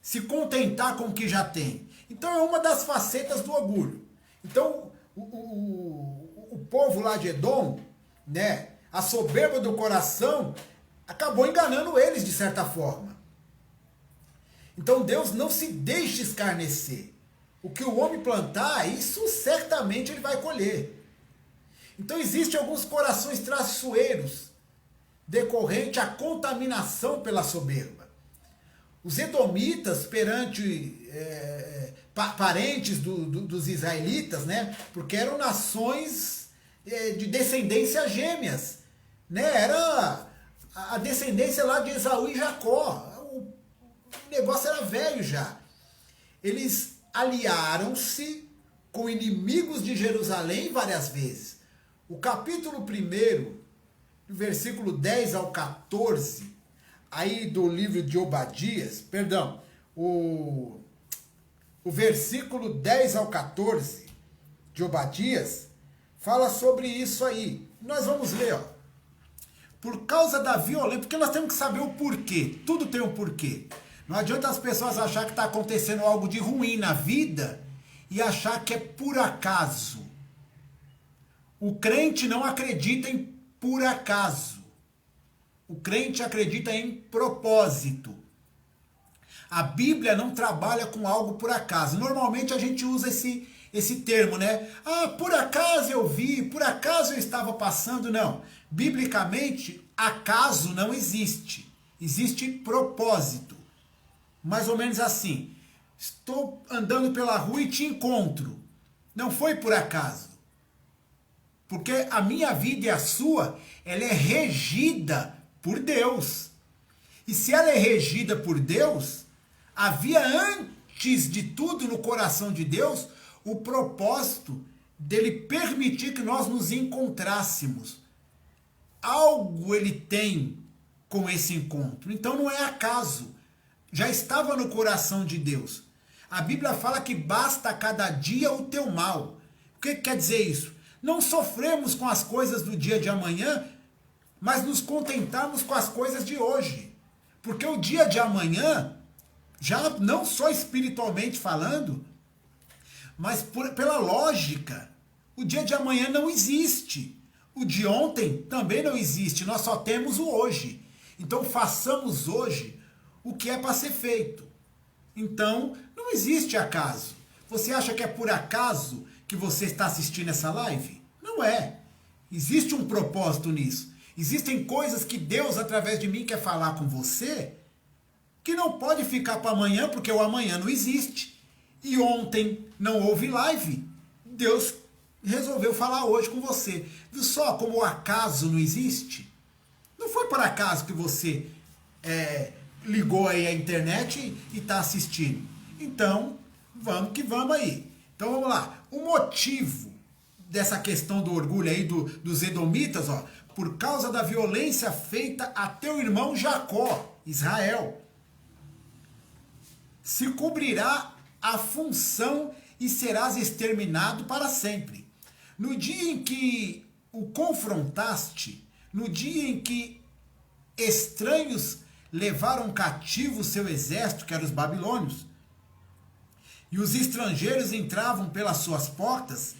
Se contentar com o que já tem. Então é uma das facetas do orgulho. Então o povo lá de Edom, né, a soberba do coração, acabou enganando eles de certa forma. Então Deus não se deixa escarnecer. O que o homem plantar, isso certamente ele vai colher. Então existem alguns corações traiçoeiros, decorrente à contaminação pela soberba. Os edomitas, perante parentes dos israelitas, né, porque eram nações de descendência gêmeas, né, era a descendência lá de Esaú e Jacó. O negócio era velho já. Eles aliaram-se com inimigos de Jerusalém várias vezes. O capítulo 1, do versículo 10 ao 14, aí do livro de Obadias, perdão, o versículo 10 ao 14 de Obadias fala sobre isso aí. Nós vamos ler, ó. Por causa da violência, porque nós temos que saber o porquê. Tudo tem um porquê. Não adianta as pessoas achar que está acontecendo algo de ruim na vida e achar que é por acaso. O crente não acredita em por acaso. O crente acredita em propósito. A Bíblia não trabalha com algo por acaso. Normalmente a gente usa esse termo, né? Ah, por acaso eu vi, por acaso eu estava passando. Não. Biblicamente, acaso não existe. Existe propósito. Mais ou menos assim. Estou andando pela rua e te encontro. Não foi por acaso. Porque a minha vida e a sua, ela é regida por Deus. E se ela é regida por Deus, havia antes de tudo no coração de Deus o propósito dele permitir que nós nos encontrássemos. Algo ele tem com esse encontro. Então não é acaso. Já estava no coração de Deus. A Bíblia fala que basta a cada dia o teu mal. O que quer dizer isso? Não sofremos com as coisas do dia de amanhã, mas nos contentarmos com as coisas de hoje. Porque o dia de amanhã, já não só espiritualmente falando, mas pela lógica, o dia de amanhã não existe. O de ontem também não existe, nós só temos o hoje. Então façamos hoje o que é para ser feito. Então, não existe acaso. Você acha que é por acaso que você está assistindo essa live? Não é. Existe um propósito nisso. Existem coisas que Deus, através de mim, quer falar com você, que não pode ficar para amanhã, porque o amanhã não existe. E ontem não houve live. Deus resolveu falar hoje com você. Viu só como o acaso não existe? Não foi por acaso que você ligou aí a internet e está assistindo. Então, Vamos que vamos aí. Então vamos lá. O motivo dessa questão do orgulho aí dos edomitas, ó, por causa da violência feita a teu irmão Jacó, Israel. Se cobrirá a função e serás exterminado para sempre. No dia em que o confrontaste, no dia em que estranhos levaram cativo o seu exército, que eram os babilônios, e os estrangeiros entravam pelas suas portas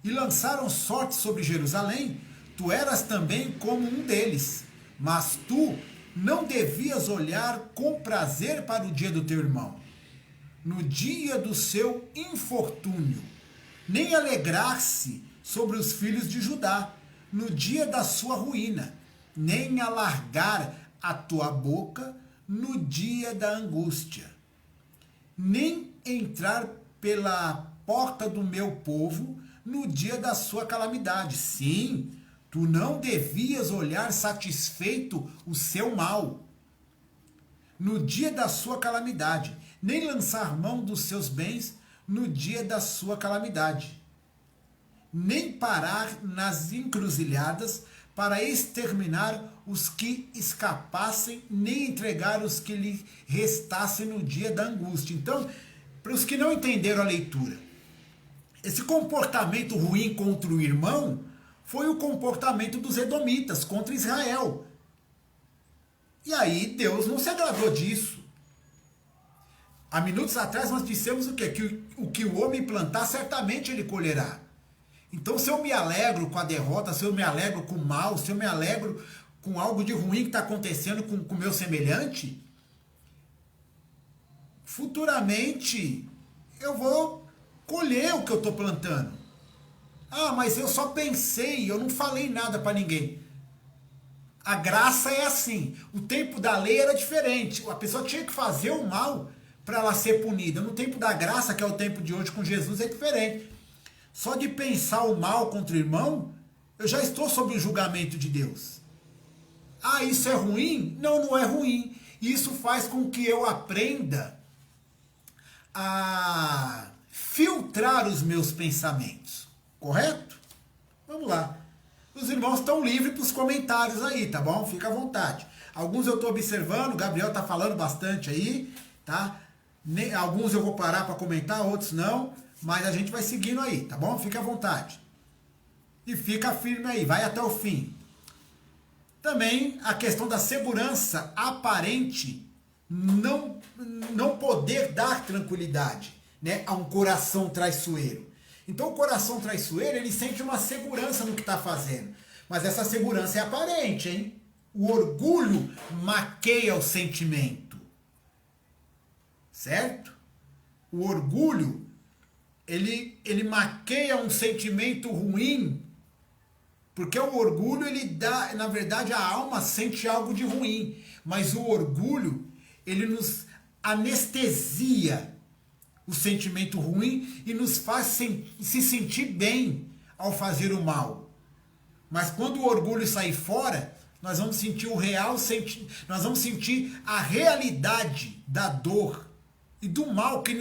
e lançaram sorte sobre Jerusalém, tu eras também como um deles, mas tu não devias olhar com prazer para o dia do teu irmão, no dia do seu infortúnio, nem alegrar-se sobre os filhos de Judá, no dia da sua ruína, nem alargar a tua boca no dia da angústia, nem entrar pela porta do meu povo no dia da sua calamidade. Sim, tu não devias olhar satisfeito o seu mal no dia da sua calamidade, nem lançar mão dos seus bens no dia da sua calamidade, nem parar nas encruzilhadas para exterminar os que escapassem, nem entregar os que lhe restassem no dia da angústia. Então, para os que não entenderam a leitura, esse comportamento ruim contra o irmão foi o comportamento dos edomitas contra Israel. E aí Deus não se agradou disso. Há minutos atrás nós dissemos o quê? Que o que o homem plantar, certamente ele colherá. Então, se eu me alegro com a derrota, se eu me alegro com o mal, se eu me alegro com algo de ruim que está acontecendo com o meu semelhante, futuramente eu vou colher o que eu estou plantando. Ah, mas eu só pensei, eu não falei nada para ninguém. A graça é assim. O tempo da lei era diferente. A pessoa tinha que fazer o mal para ela ser punida. No tempo da graça, que é o tempo de hoje com Jesus, é diferente. Só de pensar o mal contra o irmão, eu já estou sob o julgamento de Deus. Ah, isso é ruim? Não, não é ruim. Isso faz com que eu aprenda a filtrar os meus pensamentos. Correto? Vamos lá. Os irmãos estão livres para os comentários aí, tá bom? Fica à vontade. Alguns eu estou observando, o Gabriel está falando bastante aí, tá? Alguns eu vou parar para comentar, outros não. Mas a gente vai seguindo aí, tá bom? Fica à vontade. E fica firme aí, vai até o fim. Também a questão da segurança aparente não poder dar tranquilidade, né, a um coração traiçoeiro. Então o coração traiçoeiro, ele sente uma segurança no que está fazendo. Mas essa segurança é aparente, hein? O orgulho maqueia o sentimento. Certo? O orgulho, ele maqueia um sentimento ruim, porque o orgulho, ele dá, na verdade, a alma sente algo de ruim, mas o orgulho, ele nos anestesia o sentimento ruim e nos faz se sentir bem ao fazer o mal. Mas quando o orgulho sair fora, nós vamos sentir o real nós vamos sentir a realidade da dor e do mal que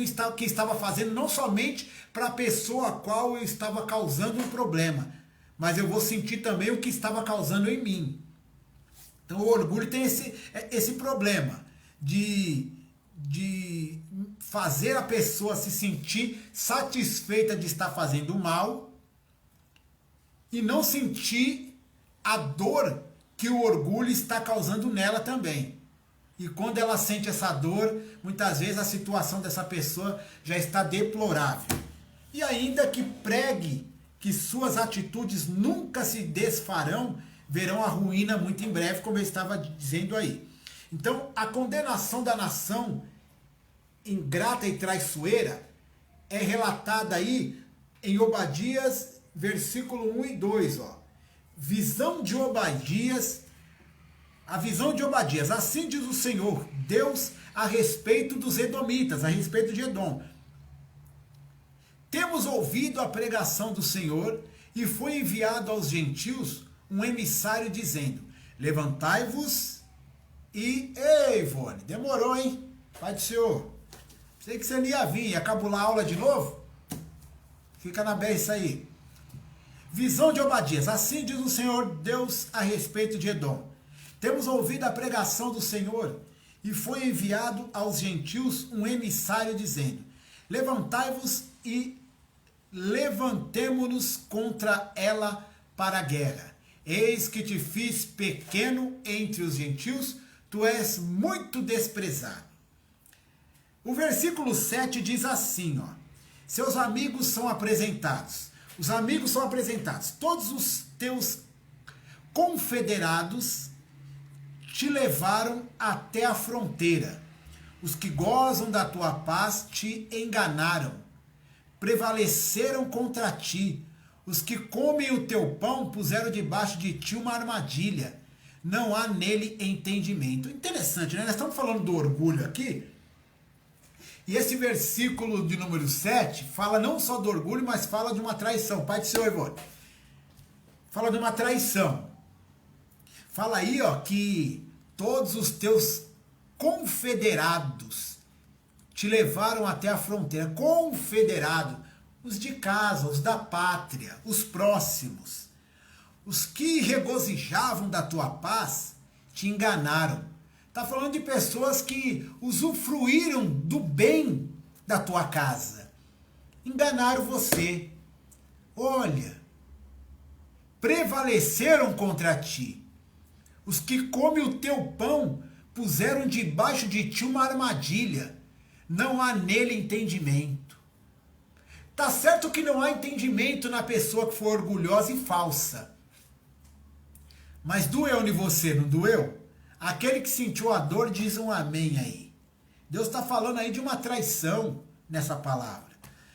estava fazendo, não somente para a pessoa a qual eu estava causando um problema, mas eu vou sentir também o que estava causando em mim. Então o orgulho tem esse problema de fazer a pessoa se sentir satisfeita de estar fazendo mal e não sentir a dor que o orgulho está causando nela também. E quando ela sente essa dor, muitas vezes a situação dessa pessoa já está deplorável. E ainda que pregue que suas atitudes nunca se desfarão, verão a ruína muito em breve, como eu estava dizendo aí. Então, a condenação da nação ingrata e traiçoeira é relatada aí em Obadias, versículo 1 e 2, ó. Visão de Obadias, a visão de Obadias. Assim diz o Senhor, Deus, a respeito dos edomitas, a respeito de Edom. Temos ouvido a pregação do Senhor e foi enviado aos gentios um emissário dizendo, levantai-vos e... Ei, Ivone, demorou, hein? Pai do Senhor. Sei que você não ia vir, ia cabular a aula de novo. Fica na bé isso aí. Visão de Obadias. Assim diz o Senhor Deus a respeito de Edom. Temos ouvido a pregação do Senhor, e foi enviado aos gentios um emissário dizendo: levantai-vos e levantemo-nos contra ela para a guerra. Eis que te fiz pequeno entre os gentios, tu és muito desprezado. O versículo 7 diz assim, ó: seus amigos são apresentados. Os amigos são apresentados. Todos os teus confederados te levaram até a fronteira. Os que gozam da tua paz te enganaram. Prevaleceram contra ti. Os que comem o teu pão puseram debaixo de ti uma armadilha. Não há nele entendimento. Interessante, né? Nós estamos falando do orgulho aqui. E esse versículo de número 7 fala não só do orgulho, mas fala de uma traição. Pai do Senhor, Ivone. Fala de uma traição. Fala aí, ó, que todos os teus confederados te levaram até a fronteira. Confederado, os de casa, os da pátria, os próximos. Os que regozijavam da tua paz te enganaram. Está falando de pessoas que usufruíram do bem da tua casa. Enganaram você. Olha, prevaleceram contra ti. Os que comem o teu pão puseram debaixo de ti uma armadilha. Não há nele entendimento. Tá certo que não há entendimento na pessoa que for orgulhosa e falsa. Mas doeu em você, não doeu? Aquele que sentiu a dor diz um amém aí. Deus está falando aí de uma traição nessa palavra.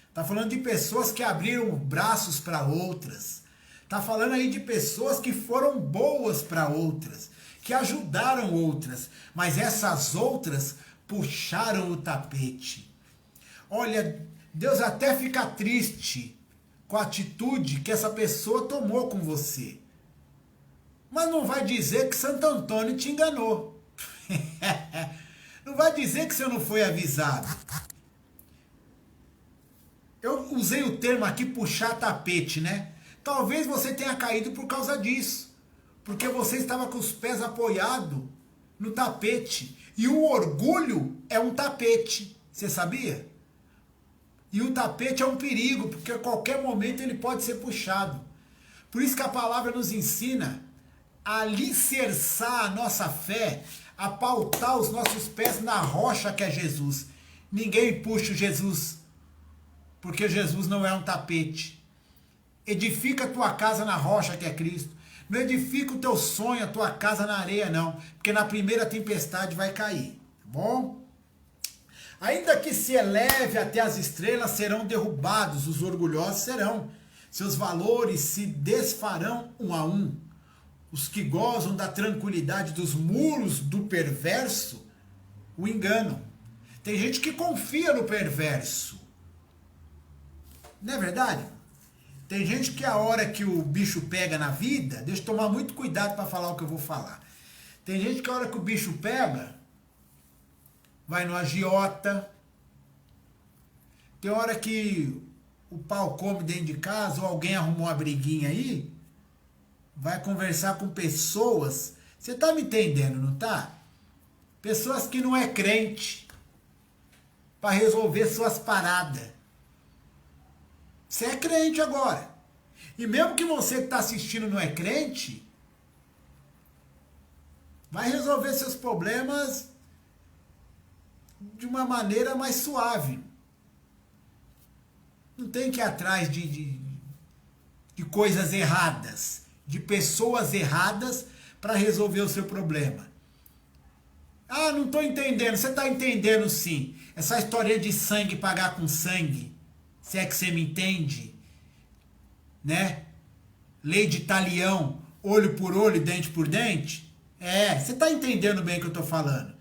Está falando de pessoas que abriram braços para outras. Está falando aí de pessoas que foram boas para outras, que ajudaram outras, mas essas outras puxaram o tapete. Olha, Deus até fica triste com a atitude que essa pessoa tomou com você. Mas não vai dizer que Santo Antônio te enganou. Não vai dizer que você não foi avisado. Eu usei o termo aqui, puxar tapete, né? Talvez você tenha caído por causa disso. Porque você estava com os pés apoiados no tapete. E o orgulho é um tapete. Você sabia? E o tapete é um perigo, porque a qualquer momento ele pode ser puxado. Por isso que a palavra nos ensina a alicerçar a nossa fé, a pautar os nossos pés na rocha que é Jesus. Ninguém puxa Jesus, porque Jesus não é um tapete. Edifica a tua casa na rocha que é Cristo. Não edifica o teu sonho, a tua casa na areia não, porque na primeira tempestade vai cair, tá bom? Ainda que se eleve até as estrelas, serão derrubados, os orgulhosos serão. Seus valores se desfarão um a um. Os que gozam da tranquilidade dos muros do perverso o enganam. Tem gente que confia no perverso. Não é verdade? Tem gente que a hora que o bicho pega na vida, deixa eu tomar muito cuidado para falar o que eu vou falar. Tem gente que a hora que o bicho pega, vai no agiota. Tem hora que o pau come dentro de casa ou alguém arrumou uma briguinha aí, vai conversar com pessoas, você tá me entendendo, não tá? Pessoas que não é crente, para resolver suas paradas. Você é crente agora. E mesmo que você que tá assistindo não é crente, vai resolver seus problemas de uma maneira mais suave. Não tem que ir atrás de coisas erradas, de pessoas erradas para resolver o seu problema. Ah, não estou entendendo. Você está entendendo sim. Essa história de sangue pagar com sangue, se é que você me entende, né? Lei de talião, olho por olho, dente por dente. Você está entendendo bem o que eu estou falando.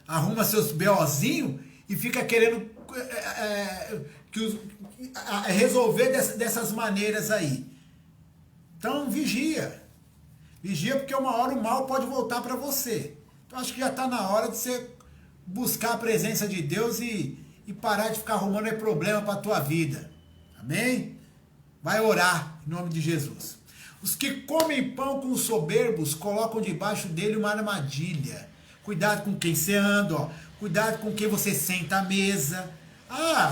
Arruma seus BOzinhos e fica querendo resolver dessas maneiras aí. Então vigia. Vigia porque uma hora o mal pode voltar para você. Então acho que já está na hora de você buscar a presença de Deus e parar de ficar arrumando problema para a tua vida. Amém? Vai orar em nome de Jesus. Os que comem pão com soberbos colocam debaixo dele uma armadilha. Cuidado com quem você anda, ó. Cuidado com quem você senta à mesa.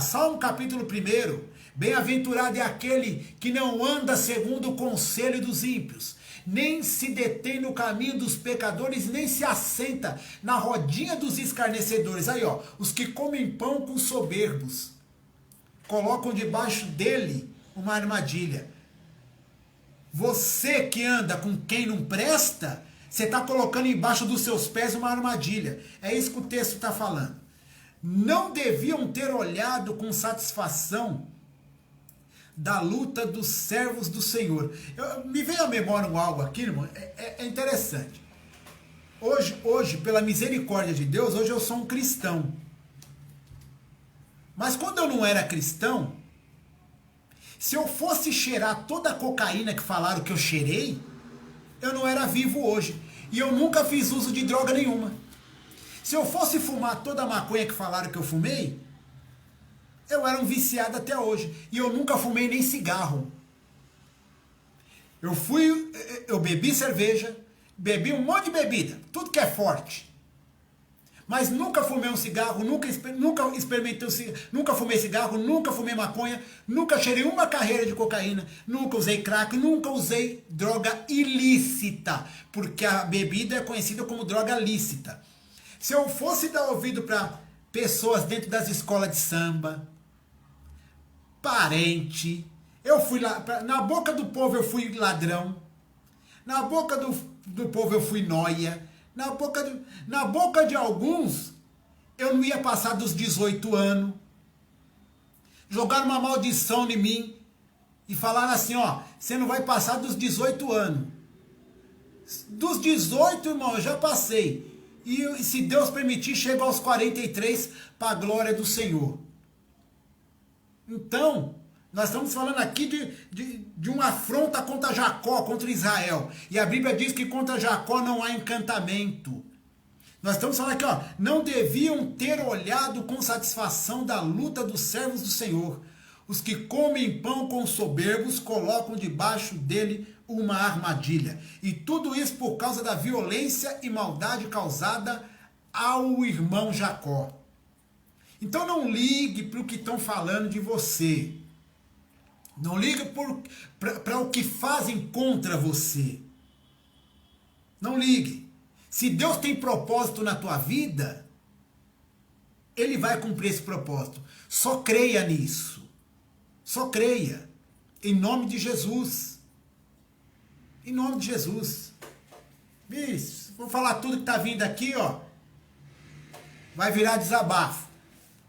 Salmo capítulo 1. Bem-aventurado é aquele que não anda segundo o conselho dos ímpios, nem se detém no caminho dos pecadores, nem se assenta na rodinha dos escarnecedores. Aí, ó, os que comem pão com soberbos colocam debaixo dele uma armadilha. Você que anda com quem não presta, você está colocando embaixo dos seus pés uma armadilha. É isso que o texto está falando. Não deviam ter olhado com satisfação da luta dos servos do Senhor. Me veio à memória algo aqui, irmão, é interessante. Hoje, pela misericórdia de Deus, hoje eu sou um cristão. Mas quando eu não era cristão, se eu fosse cheirar toda a cocaína que falaram que eu cheirei, eu não era vivo hoje. E eu nunca fiz uso de droga nenhuma. Se eu fosse fumar toda a maconha que falaram que eu fumei, eu era um viciado até hoje. E eu nunca fumei nem cigarro. Eu bebi cerveja, bebi um monte de bebida, tudo que é forte. Mas nunca fumei um cigarro, nunca experimentei, nunca fumei cigarro, nunca fumei maconha, nunca cheirei uma carreira de cocaína, nunca usei crack, nunca usei droga ilícita, porque a bebida é conhecida como droga lícita. Se eu fosse dar ouvido para pessoas dentro das escolas de samba, parente, eu fui lá, na boca do povo eu fui ladrão, na boca do povo eu fui nóia, na boca de alguns eu não ia passar dos 18 anos, jogaram uma maldição em mim e falaram assim, ó, você não vai passar dos 18 anos. Dos 18, irmão, eu já passei. E se Deus permitir, chego aos 43 para a glória do Senhor. Então, nós estamos falando aqui de uma afronta contra Jacó, contra Israel. E a Bíblia diz que contra Jacó não há encantamento. Nós estamos falando aqui, ó, não deviam ter olhado com satisfação da luta dos servos do Senhor. Os que comem pão com soberbos colocam debaixo dele uma armadilha. E tudo isso por causa da violência e maldade causada ao irmão Jacó. Então não ligue para o que estão falando de você. Não ligue para o que fazem contra você. Não ligue. Se Deus tem propósito na tua vida, Ele vai cumprir esse propósito. Só creia nisso. Só creia. Em nome de Jesus. Em nome de Jesus. Bicho, vou falar tudo que está vindo aqui, ó. Vai virar desabafo.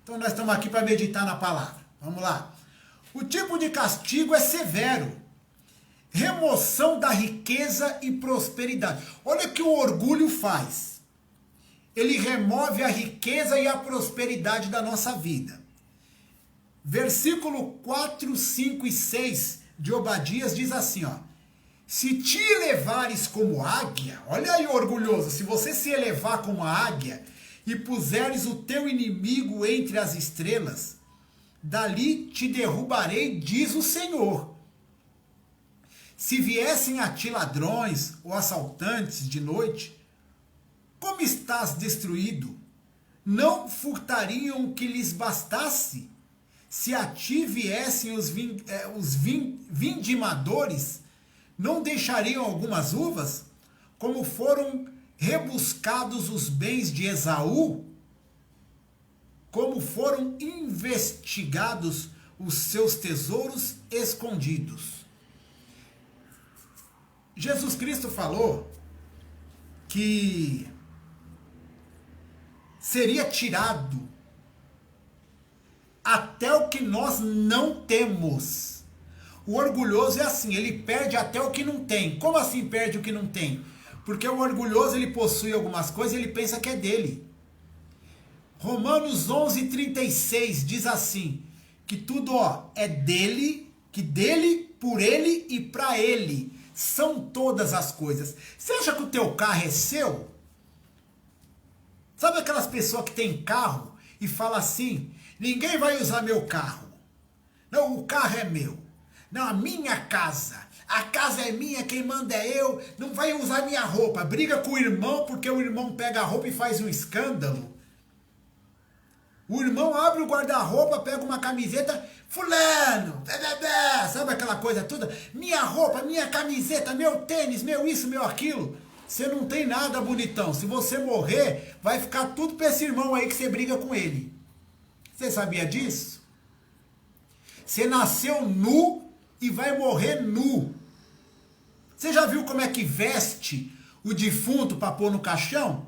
Então nós estamos aqui para meditar na palavra. Vamos lá. O tipo de castigo é severo. Remoção da riqueza e prosperidade. Olha o que o orgulho faz. Ele remove a riqueza e a prosperidade da nossa vida. Versículo 4, 5 e 6 de Obadias diz assim, ó. Se te elevares como águia, olha aí orgulhoso, se você se elevar como a águia e puseres o teu inimigo entre as estrelas, dali te derrubarei, diz o Senhor. Se viessem a ti ladrões ou assaltantes de noite, como estás destruído? Não furtariam o que lhes bastasse? Se a ti viessem os vindimadores, não deixariam algumas uvas? Como foram rebuscados os bens de Esaú? Como foram investigados os seus tesouros escondidos? Jesus Cristo falou que seria tirado até o que nós não temos. O orgulhoso é assim, ele perde até o que não tem. Como assim perde o que não tem? Porque o orgulhoso, ele possui algumas coisas e ele pensa que é dele. Romanos 11:36 diz assim, que tudo, ó, é dele, que dele, por ele e para ele são todas as coisas. Você acha que o teu carro é seu? Sabe aquelas pessoas que tem carro e fala assim, ninguém vai usar meu carro. Não, o carro é meu. Não, a minha casa. A casa é minha, quem manda é eu. Não vai usar minha roupa. Briga com o irmão porque o irmão pega a roupa e faz um escândalo. O irmão abre o guarda-roupa, pega uma camiseta, fulano, sabe aquela coisa toda? Minha roupa, minha camiseta, meu tênis, meu isso, meu aquilo. Você não tem nada, bonitão. Se você morrer, vai ficar tudo pra esse irmão aí que você briga com ele. Você sabia disso? Você nasceu nu e vai morrer nu. Você já viu como é que veste o defunto para pôr no caixão?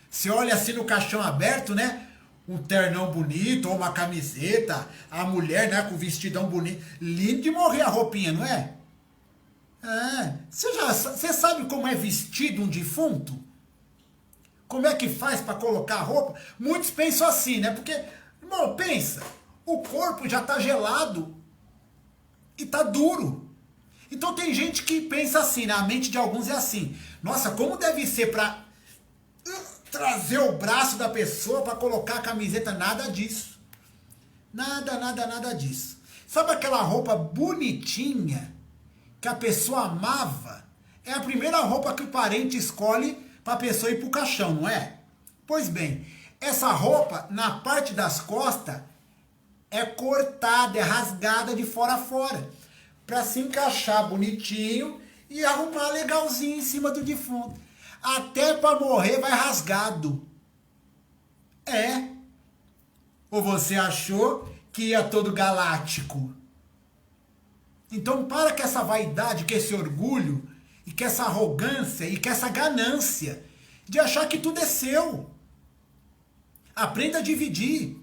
Você olha assim no caixão aberto, né? Um ternão bonito, ou uma camiseta, a mulher, né, com vestidão bonito. Lindo de morrer a roupinha, não é? É. Você sabe como é vestido um defunto? Como é que faz para colocar a roupa? Muitos pensam assim, né? Porque, irmão, pensa, o corpo já tá gelado e tá duro. Então tem gente que pensa assim, né? A mente de alguns é assim. Nossa, como deve ser para trazer o braço da pessoa para colocar a camiseta? Nada disso. Nada disso. Sabe aquela roupa bonitinha que a pessoa amava? É a primeira roupa que o parente escolhe para a pessoa ir pro caixão, não é? Pois bem, essa roupa, na parte das costas, é cortada, é rasgada de fora a fora, para se encaixar bonitinho e arrumar legalzinho em cima do defunto. Até para morrer vai rasgado. É. Ou você achou que ia todo galáctico? Então para com essa vaidade, com esse orgulho, e com essa arrogância, e com essa ganância, de achar que tudo é seu. Aprenda a dividir.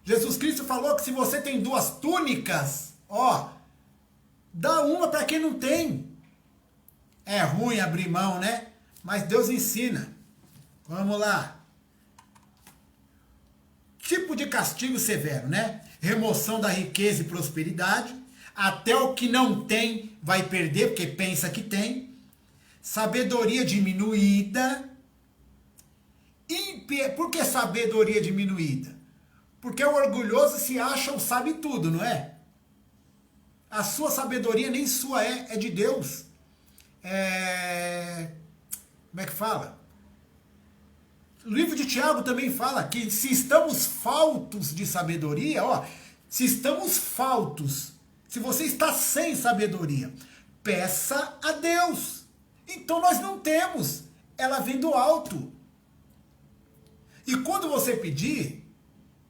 Jesus Cristo falou que se você tem 2 túnicas, ó, dá uma para quem não tem. É ruim abrir mão, né? Mas Deus ensina. Vamos lá. Tipo de castigo severo, né? Remoção da riqueza e prosperidade. Até o que não tem vai perder, porque pensa que tem. Sabedoria diminuída. Por que sabedoria diminuída? Porque o orgulhoso se acha o sabe tudo, não é? A sua sabedoria nem sua é de Deus. Como é que fala? O livro de Tiago também fala que se estamos faltos de sabedoria, ó, se estamos faltos, se você está sem sabedoria, peça a Deus. Então nós não temos, ela vem do alto. E quando você pedir,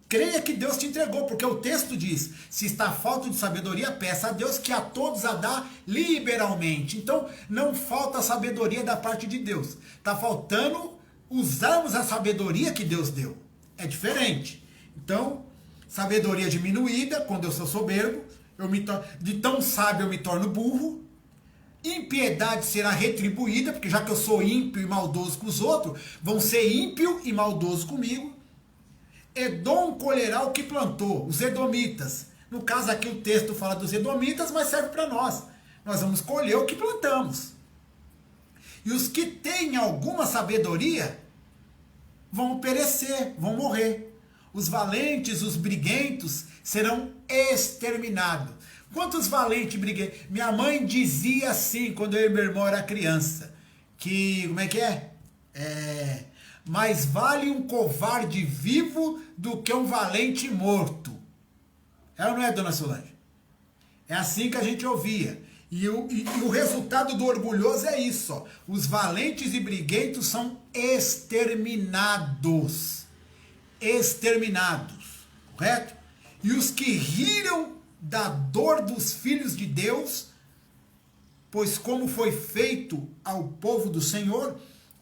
creia que Deus te entregou, porque o texto diz, se está falta de sabedoria, peça a Deus que a todos a dá liberalmente. Então, não falta sabedoria da parte de Deus. Está faltando usarmos a sabedoria que Deus deu. É diferente. Então, sabedoria diminuída, quando eu sou soberbo, de tão sábio eu me torno burro. Impiedade será retribuída, porque já que eu sou ímpio e maldoso com os outros, vão ser ímpio e maldoso comigo. Edom colherá o que plantou, os edomitas. No caso aqui o texto fala dos edomitas, mas serve para nós. Nós vamos colher o que plantamos. E os que têm alguma sabedoria vão perecer, vão morrer. Os valentes, os briguentos serão exterminados. Quantos valentes briguentos? Minha mãe dizia assim, quando eu e meu irmão era criança, que, como é que é? Mais vale um covarde vivo do que um valente morto. É ou não é, dona Solange? É assim que a gente ouvia. E o resultado do orgulhoso é isso, ó. Os valentes e briguentos são exterminados. Exterminados. Correto? E os que riram da dor dos filhos de Deus, pois como foi feito ao povo do Senhor,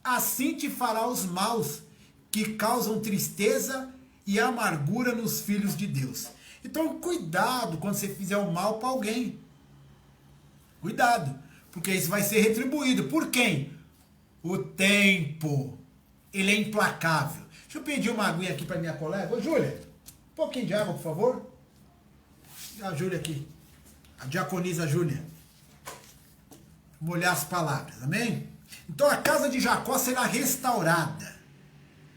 assim te fará os maus, que causam tristeza e amargura nos filhos de Deus. Então, cuidado quando você fizer o mal para alguém. Cuidado, porque isso vai ser retribuído. Por quem? O tempo. Ele é implacável. Deixa eu pedir uma aguinha aqui para minha colega. Ô, Júlia, um pouquinho de água, por favor. A Júlia aqui. A diaconisa Júlia. Molhar as palavras, amém? Então a casa de Jacó será restaurada.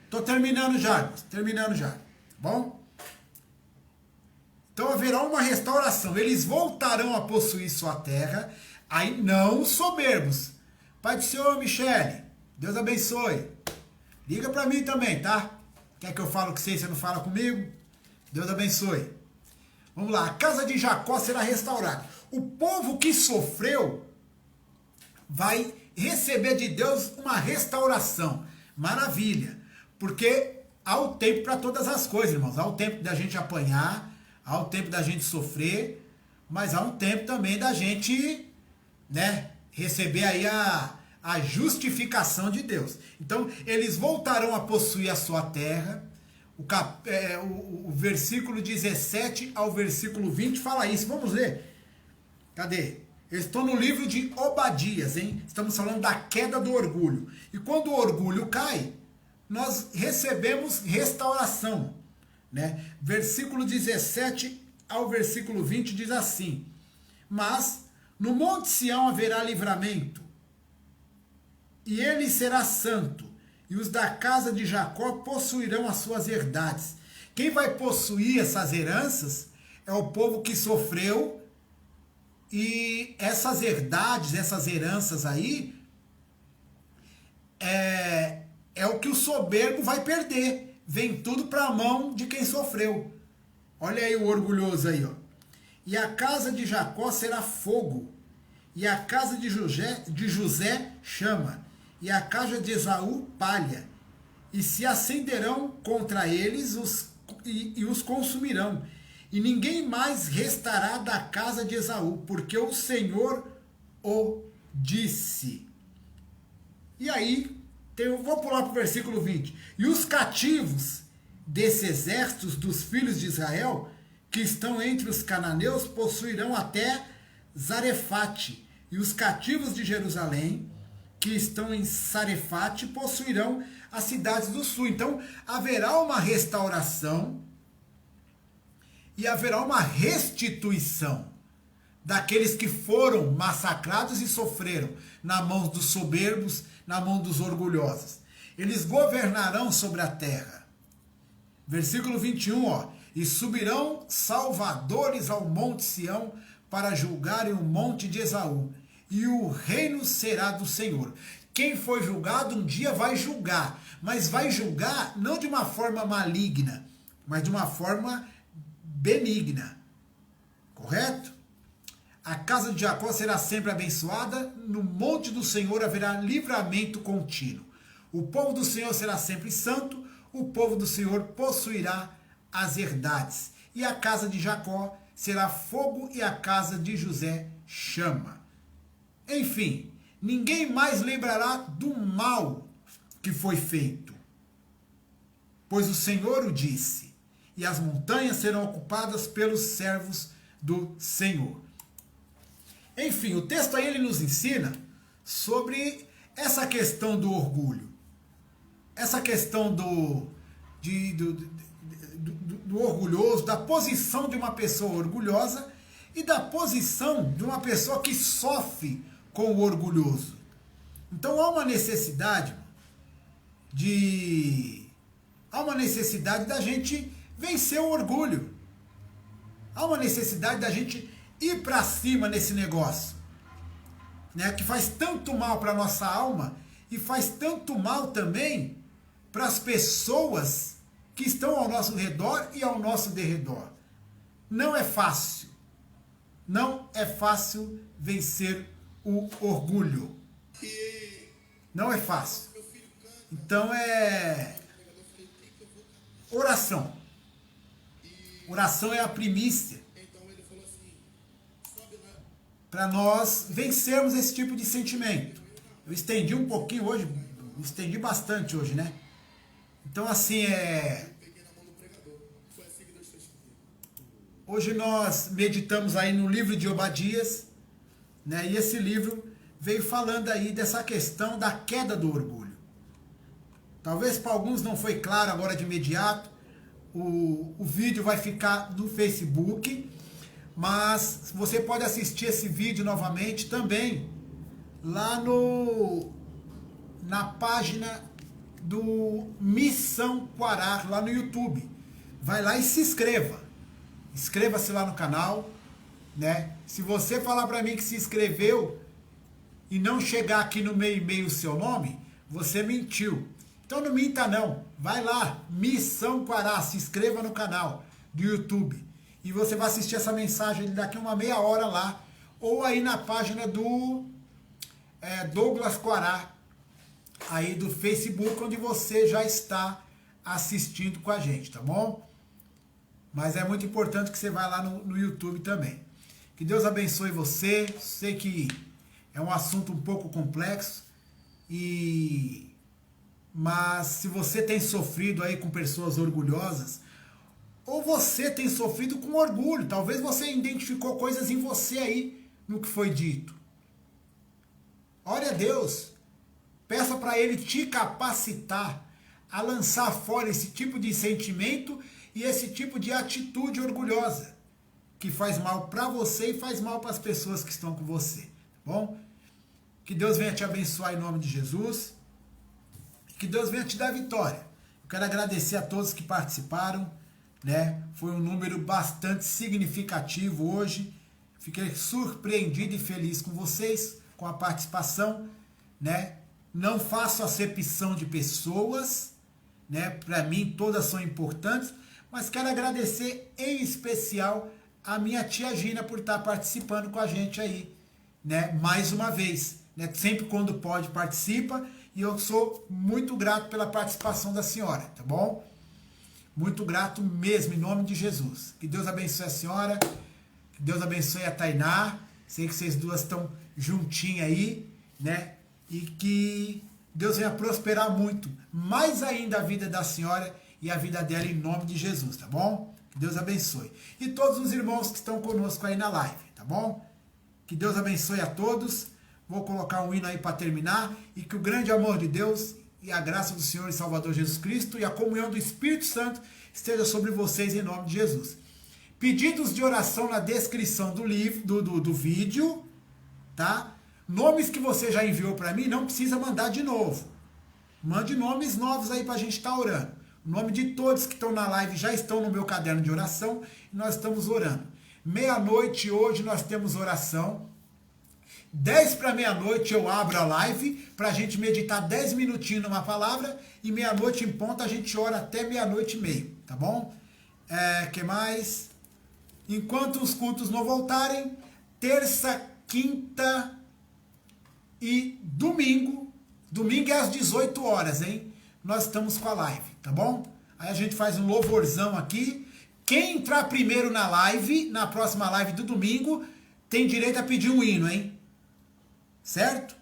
Tô terminando já, terminando já. Bom? Então haverá uma restauração. Eles voltarão a possuir sua terra, aí não os soberbos. Pai do Senhor, Michele, Deus abençoe. Liga para mim também, tá? Quer que eu fale com você não fala comigo? Deus abençoe. Vamos lá, a casa de Jacó será restaurada. O povo que sofreu vai receber de Deus uma restauração. Maravilha. Porque há o tempo para todas as coisas, irmãos. Há o tempo da gente apanhar, há o tempo da gente sofrer, mas há um tempo também da gente, né, receber aí a justificação de Deus. Então, eles voltarão a possuir a sua terra. O versículo 17 ao versículo 20 fala isso. Vamos ler. Cadê? Eu estou no livro de Obadias, hein? Estamos falando da queda do orgulho. E quando o orgulho cai, nós recebemos restauração, né? Versículo 17 ao versículo 20 diz assim: mas no Monte Sião haverá livramento, e ele será santo, e os da casa de Jacó possuirão as suas herdades. Quem vai possuir essas heranças é o povo que sofreu, e essas herdades, essas heranças aí, é o que o soberbo vai perder. Vem tudo para a mão de quem sofreu. Olha aí o orgulhoso aí, ó. E a casa de Jacó será fogo, e a casa de José chama, e a casa de Esaú palha, e se acenderão contra eles e os consumirão, e ninguém mais restará da casa de Esaú, porque o Senhor o disse. E aí, vou pular para o versículo 20. E os cativos desses exércitos dos filhos de Israel, que estão entre os cananeus, possuirão até Zarefate, e os cativos de Jerusalém, que estão em Sarefate, possuirão as cidades do sul. Então, haverá uma restauração e haverá uma restituição daqueles que foram massacrados e sofreram na mão dos soberbos, na mão dos orgulhosos. Eles governarão sobre a terra. Versículo 21, ó. E subirão salvadores ao monte Sião para julgarem o monte de Esaú. E o reino será do Senhor. Quem foi julgado um dia vai julgar. Mas vai julgar não de uma forma maligna, mas de uma forma benigna. Correto? A casa de Jacó será sempre abençoada. No monte do Senhor haverá livramento contínuo. O povo do Senhor será sempre santo. O povo do Senhor possuirá as herdades. E a casa de Jacó será fogo e a casa de José chama. Enfim, ninguém mais lembrará do mal que foi feito, pois o Senhor o disse, e as montanhas serão ocupadas pelos servos do Senhor. Enfim, o texto aí ele nos ensina sobre essa questão do orgulho, essa questão do orgulhoso, da posição de uma pessoa orgulhosa e da posição de uma pessoa que sofre com o orgulhoso. Então há uma necessidade da gente vencer o orgulho. Há uma necessidade da gente ir para cima nesse negócio, né, que faz tanto mal para a nossa alma e faz tanto mal também para as pessoas que estão ao nosso redor e ao nosso derredor. Não é fácil. Não é fácil vencer o orgulho. Não é fácil. Então oração. Oração é a primícia para nós vencermos esse tipo de sentimento. Eu estendi um pouquinho hoje, estendi bastante hoje, né? Então assim, hoje nós meditamos aí no livro de Obadias, né? E esse livro veio falando aí dessa questão da queda do orgulho. Talvez para alguns não foi claro agora de imediato. O vídeo vai ficar no Facebook, mas você pode assistir esse vídeo novamente também lá na página do Missão Quará lá no YouTube. Vai lá e se inscreva. Inscreva-se lá no canal, né? Se você falar para mim que se inscreveu e não chegar aqui no meu e-mail o seu nome, você mentiu. Então não minta não. Vai lá, Missão Quará, se inscreva no canal do YouTube. E você vai assistir essa mensagem daqui uma meia hora lá. Ou aí na página do Douglas Quará, aí do Facebook, onde você já está assistindo com a gente, tá bom? Mas é muito importante que você vá lá no YouTube também. Que Deus abençoe você. Sei que é um assunto um pouco complexo, mas se você tem sofrido aí com pessoas orgulhosas, ou você tem sofrido com orgulho, talvez você identificou coisas em você aí no que foi dito. Ore a Deus, peça para Ele te capacitar a lançar fora esse tipo de sentimento e esse tipo de atitude orgulhosa, que faz mal para você e faz mal para as pessoas que estão com você, tá bom? Que Deus venha te abençoar em nome de Jesus, e que Deus venha te dar vitória. Eu quero agradecer a todos que participaram, né? Foi um número bastante significativo hoje. Fiquei surpreendido e feliz com vocês, com a participação, né? Não faço acepção de pessoas, né? Para mim todas são importantes, mas quero agradecer em especial a minha tia Gina por estar participando com a gente aí, né? Mais uma vez, né? Sempre quando pode participa, e eu sou muito grato pela participação da senhora, tá bom? Muito grato mesmo, em nome de Jesus. Que Deus abençoe a senhora, que Deus abençoe a Tainá. Sei que vocês duas estão juntinhas aí, né? E que Deus venha prosperar muito, mais ainda a vida da senhora e a vida dela em nome de Jesus, tá bom? Que Deus abençoe. E todos os irmãos que estão conosco aí na live, tá bom? Que Deus abençoe a todos. Vou colocar um hino aí para terminar, e que o grande amor de Deus e a graça do Senhor e Salvador Jesus Cristo e a comunhão do Espírito Santo esteja sobre vocês em nome de Jesus. Pedidos de oração na descrição do livro, do vídeo, tá? Nomes que você já enviou para mim, não precisa mandar de novo. Mande nomes novos aí para a gente estar orando. O nome de todos que estão na live já estão no meu caderno de oração e nós estamos orando. Meia-noite hoje nós temos oração. 10 para meia-noite eu abro a live para a gente meditar 10 minutinhos numa palavra, e meia-noite em ponto a gente ora até meia-noite e meia, tá bom? Que mais? Enquanto os cultos não voltarem, terça, quinta e domingo é às 18 horas, hein? Nós estamos com a live, tá bom? Aí a gente faz um louvorzão aqui. Quem entrar primeiro na live, na próxima live do domingo, tem direito a pedir um hino, hein? Certo?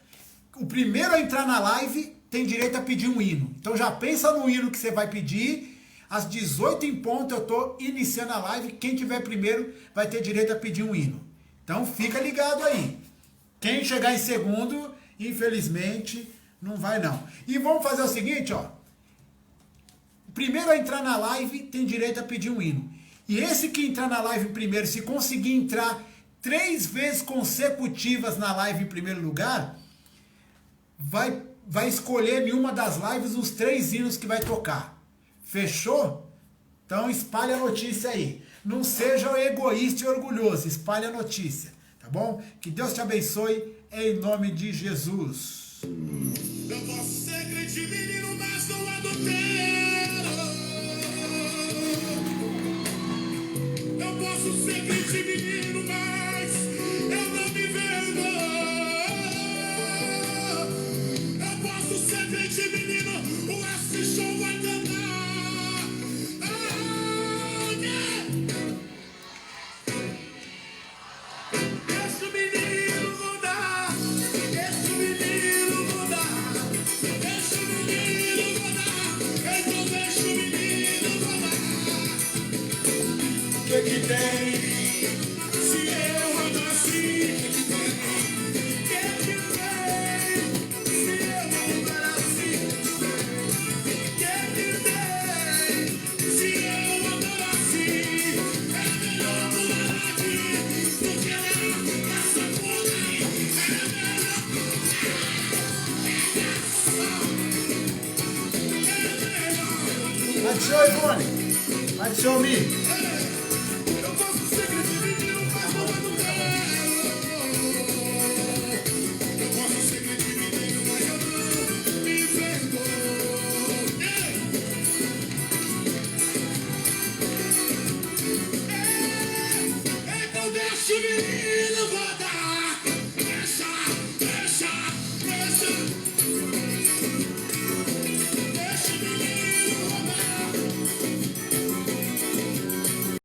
O primeiro a entrar na live tem direito a pedir um hino. Então já pensa no hino que você vai pedir. Às 18 em ponto eu estou iniciando a live. Quem tiver primeiro vai ter direito a pedir um hino. Então fica ligado aí. Quem chegar em segundo, infelizmente, não vai não. E vamos fazer o seguinte, ó. O primeiro a entrar na live tem direito a pedir um hino. E esse que entrar na live primeiro, se conseguir entrar 3 vezes consecutivas na live em primeiro lugar, vai escolher em uma das lives os 3 hinos que vai tocar. Fechou? Então espalhe a notícia aí. Não seja egoísta e orgulhoso, espalhe a notícia, tá bom? Que Deus te abençoe em nome de Jesus. Eu posso ser crente menino, mas não adultero. Eu posso ser crente menino, mas eu não me vendo. Eu posso ser crente menino, o S show vai cantar. Deixa o menino mudar, deixa o menino mudar, deixa o menino mudar, então deixa o menino mudar. O que tem? Se show, Ivone. Like show me.